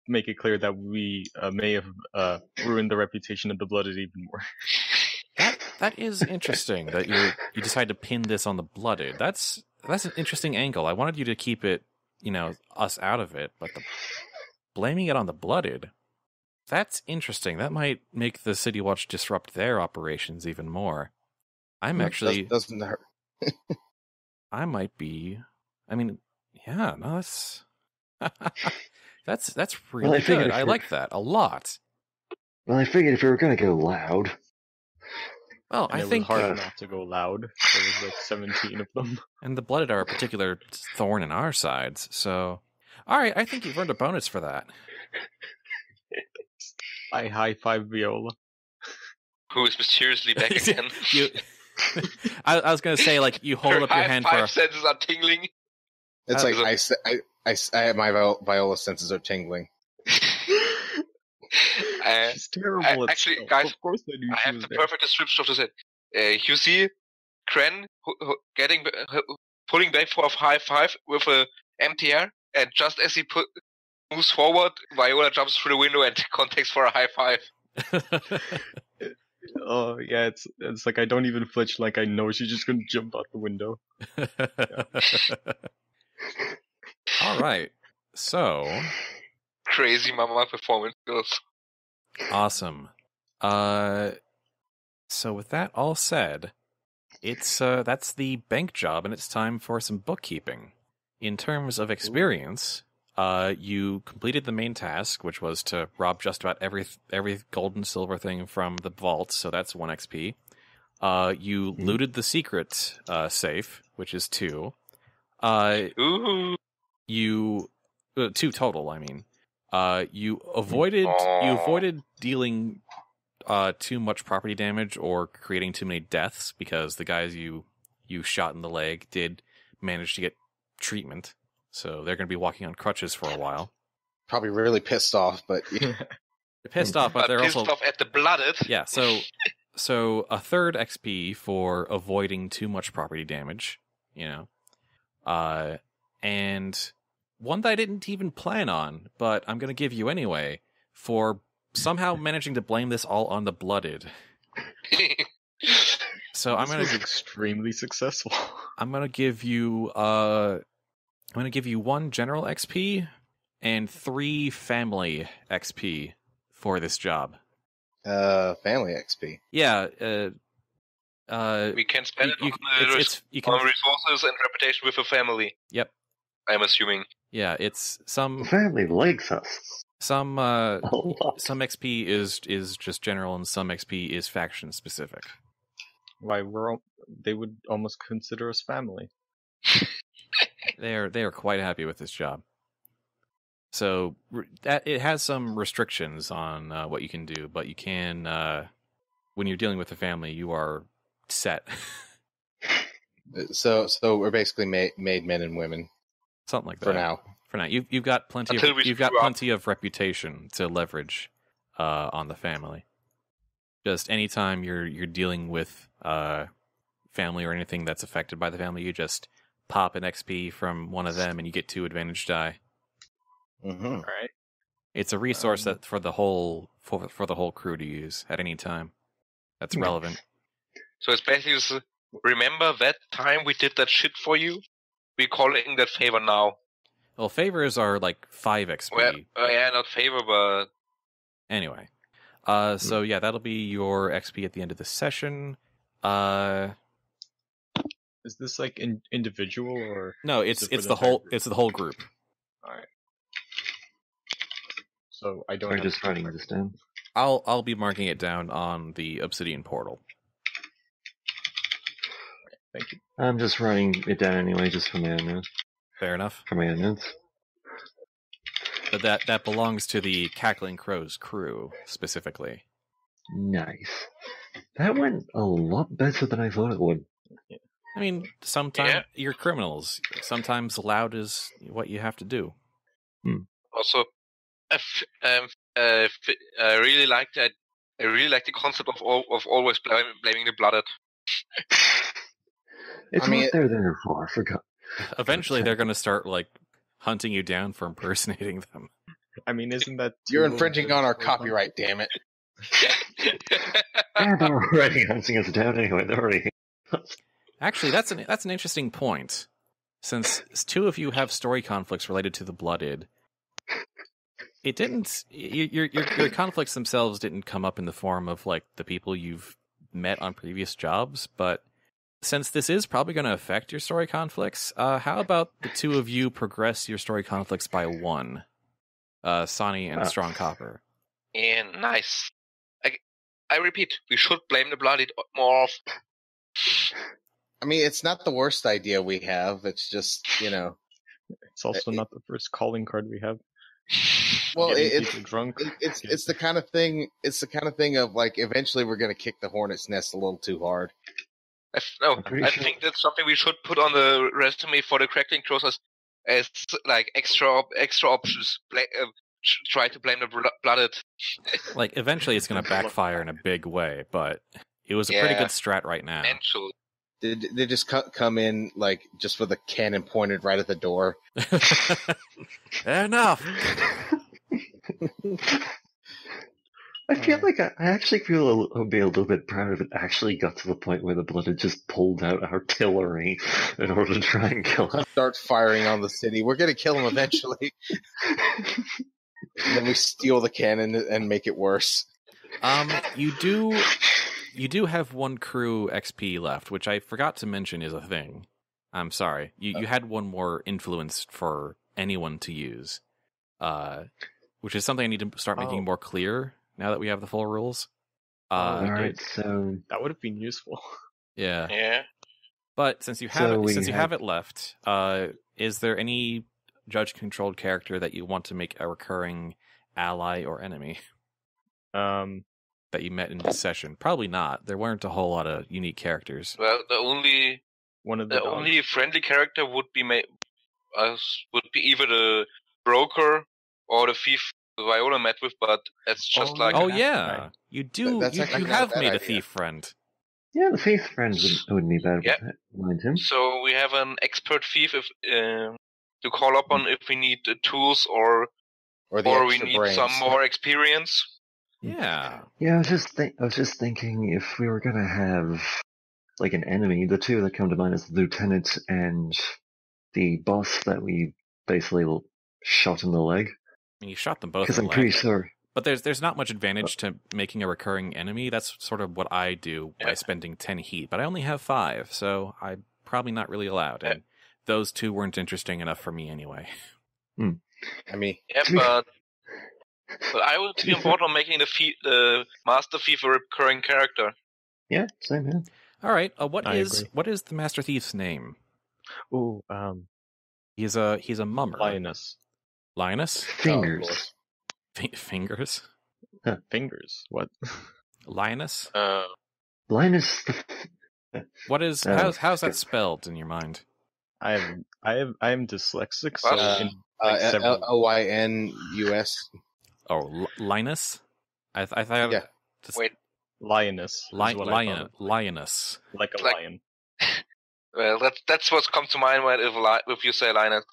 make it clear that we may have ruined the reputation of the blooded even more. That is interesting that you decide to pin this on the blooded. That's an interesting angle. I wanted you to keep it, us out of it, but blaming it on the blooded, that's interesting. That might make the City Watch disrupt their operations even more. I'm actually doesn't hurt. I might be. I mean, yeah, no, that's really good. I like that a lot. Well, I figured if we were going to go loud. Well, and I think it was hard not to go loud. There was like 17 of them, and the blooded are a particular thorn in our sides. So, all right, I think you've earned a bonus for that. I high five Viola, who is mysteriously back again. I was going to say, like, you hold up your hand for. 5 senses are tingling. It's like I my Viola senses are tingling. She's terrible. Actually, guys, of course I have the perfect description of this. You see, Kren pulling back for a high five with a empty air, and just as he moves forward, Viola jumps through the window and contacts for a high five. Oh yeah, it's like I don't even flinch. Like I know she's just gonna jump out the window. All right, so crazy mama performance skills. Awesome. So with that all said, it's that's the bank job, and it's time for some bookkeeping. In terms of experience, you completed the main task, which was to rob just about every gold and silver thing from the vault, so that's 1 XP. You looted the secret safe, which is 2. You 2 total, I mean. You avoided dealing too much property damage or creating too many deaths because the guys you shot in the leg did manage to get treatment, so they're going to be walking on crutches for a while. Probably really pissed off, but they're pissed off, but they're pissed also off at the blooded. Yeah, so a 3rd XP for avoiding too much property damage, and one that I didn't even plan on, but I'm going to give you anyway, for somehow managing to blame this all on the blooded. So I'm going to extremely successful. I'm going to give you 1 general XP and 3 family XP for this job. Family XP. Yeah, we can spend it on resources and reputation with a family. Yep. I'm assuming. Yeah, it's some family likes us. Some XP is just general, and some XP is faction specific. Why they would almost consider us family. They are quite happy with this job. So that it has some restrictions on what you can do, but you can when you're dealing with a family, you are set. So we're basically made men and women. Something like that. For now, you've got plenty of reputation to leverage on the family. Just anytime you're dealing with family or anything that's affected by the family, you just pop an XP from one of them, and you get 2 advantage die. Mm-hmm. All right. It's a resource that for the whole for the whole crew to use at any time. That's Nice. relevant. So it's basically just, remember that time we did that shit for you? We're calling that favor now. Well, favors are like 5 XP. Well, yeah, not favor, but Anyway. So yeah, that'll be your XP at the end of the session. Is this like individual or? No, is it's it for the entire whole group? it's the whole group. All right. So I don't. Sorry, have just to- writing this down. I'll be marking it down on the Obsidian portal. Thank you. I'm just writing it down anyway, just for my own notes. Fair enough. For my own notes. But that belongs to the Cackling Crows crew specifically. Nice. That went a lot better than I thought it would. I mean, sometimes Yeah. you're criminals. Sometimes loud is what you have to do. also, I really like that. I really like the concept of always blaming the blooded. It's I mean, what they're there for, I forgot. Eventually, they're going to start like hunting you down for impersonating them. I mean, isn't that You're too infringing little on our bit- copyright, damn it. Yeah, they're already hunting us down anyway. They're already. Actually, that's an interesting point. Since 2 of you have story conflicts related to the blooded, it didn't. Your conflicts themselves didn't come up in the form of like the people you've met on previous jobs, but since this is probably going to affect your story conflicts, how about the 2 of you progress your story conflicts by 1? Sani and Strong Copper. And nice. I repeat, we should blame the blooded more often. I mean, it's not the worst idea we have. It's just, It's also not the first calling card we have. well, Getting it's people drunk. it's the kind of thing. It's the kind of thing of like eventually we're going to kick the hornet's nest a little too hard. I'm pretty I sure- think that's something we should put on the resume for the Cackling Crows as like extra options. Try to blame the blooded. Like, eventually it's going to backfire in a big way, but it was a pretty Yeah. good strat right now. Eventually. They just come in like just with a cannon pointed right at the door. Enough! I feel like I actually feel I'll be a little bit proud if it actually got to the point where the blooded just pulled out artillery in order to try and kill us. Start firing on the city. We're going to kill them eventually. And then we steal the cannon and make it worse. You do have 1 crew XP left, which I forgot to mention is a thing. I'm sorry. You had 1 more influence for anyone to use, which is something I need to start making more clear now that we have the full rules. Alright, so That would have been useful. Yeah. Yeah. But since you have it left, is there any judge-controlled character that you want to make a recurring ally or enemy that you met in this session? Probably not. There weren't a whole lot of unique characters. Well, the only One of the dogs. only friendly character would be either the broker or the thief Viola met with, but that's just Oh, like Oh Okay. yeah, Right. you do. That's You actually not a have bad made a idea. thief friend. yeah, the faith friend wouldn't be bad. Yep. Mind him. So we have an expert thief to call up on if we need the tools or Or the we extra need brains. some more experience. Yeah. Yeah, I was just thinking if we were gonna have like an enemy, the 2 that come to mind is the lieutenant and the boss that we basically shot in the leg. I mean, you shot them both. Because in I'm the pretty leg. sure. But there's not much advantage to making a recurring enemy. That's sort of what I do by Yeah. spending 10 heat. But I only have 5, so I'm probably not really allowed. And those 2 weren't interesting enough for me anyway. I mean, Yeah, but I would be on board on making the Master Thief a recurring character. Yeah, same here. All right. What I is agree. the Master Thief's name? Ooh, He's a mummer. lioness. Lioness? Fingers. Fingers? Fingers. What? Lioness? Linus. What is how's that spelled in your mind? I am dyslexic, so What? in like several. Oynus. Oh, Linus? I thought. Yeah. Just, Wait. Lioness. is what I thought of. Lioness. Like a Like- lion. Well, that's what's come to mind when if you say Linus.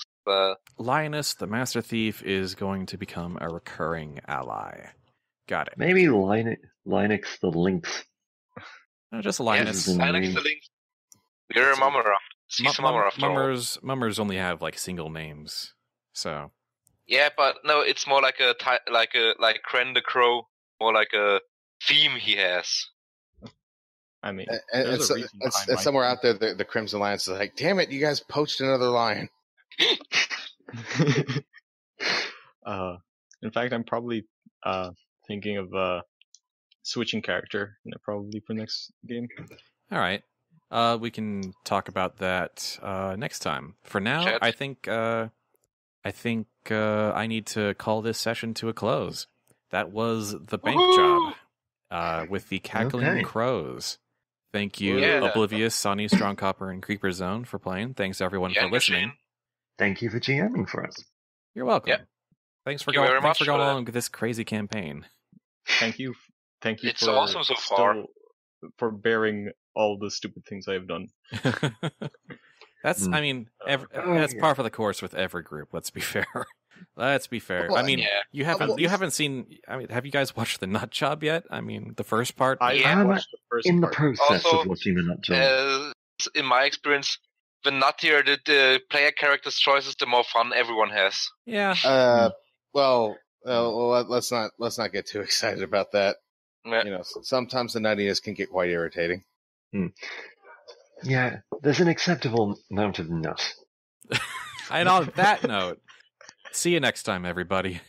Lioness, the Master Thief, is going to become a recurring ally. Got it. Maybe Linux the Lynx. No, just Yes, Linus. Linus. I like the link. You're a mummer. She's a mummer after all. Mummers only have like single names, so Yeah, but no, it's more like like Kren the Crow, more like a theme he has. I mean, And there's a reason behind my somewhere out there, the Crimson Alliance is like, damn it, you guys poached another lion. In fact, I'm probably thinking of switching character, probably for next game. all right. We can talk about that next time. For now, Chat. I think I need to call this session to a close. That was the bank Woohoo! job with the Cackling Okay. Crows. Thank you, Yeah. Oblivious, Sani, Strongcopper, and CreeperZone for playing. Thanks everyone Yeah, for listening. machine. Thank you for GMing for us. You're welcome. Yeah. Thanks for Thank you very going. Thanks for much going for that. along with this crazy campaign. Thank you. It's for awesome so far. for bearing all the stupid things I have done. That's, I mean, that's yeah. par for the course with every group. Let's be fair. Let's be fair. Well, I mean, yeah. you haven't seen. I mean, have you guys watched the Nut Job yet? I mean, the first part. I Yeah. watched the first In the part. process Also, of watching the Nut Job. In my experience, the nuttier the player character's choices, the more fun everyone has. Yeah. Well, let's not get too excited about that. Yeah. You know, sometimes the nuttiness can get quite irritating. Yeah, there's an acceptable amount of nut. And on that note, see you next time, everybody.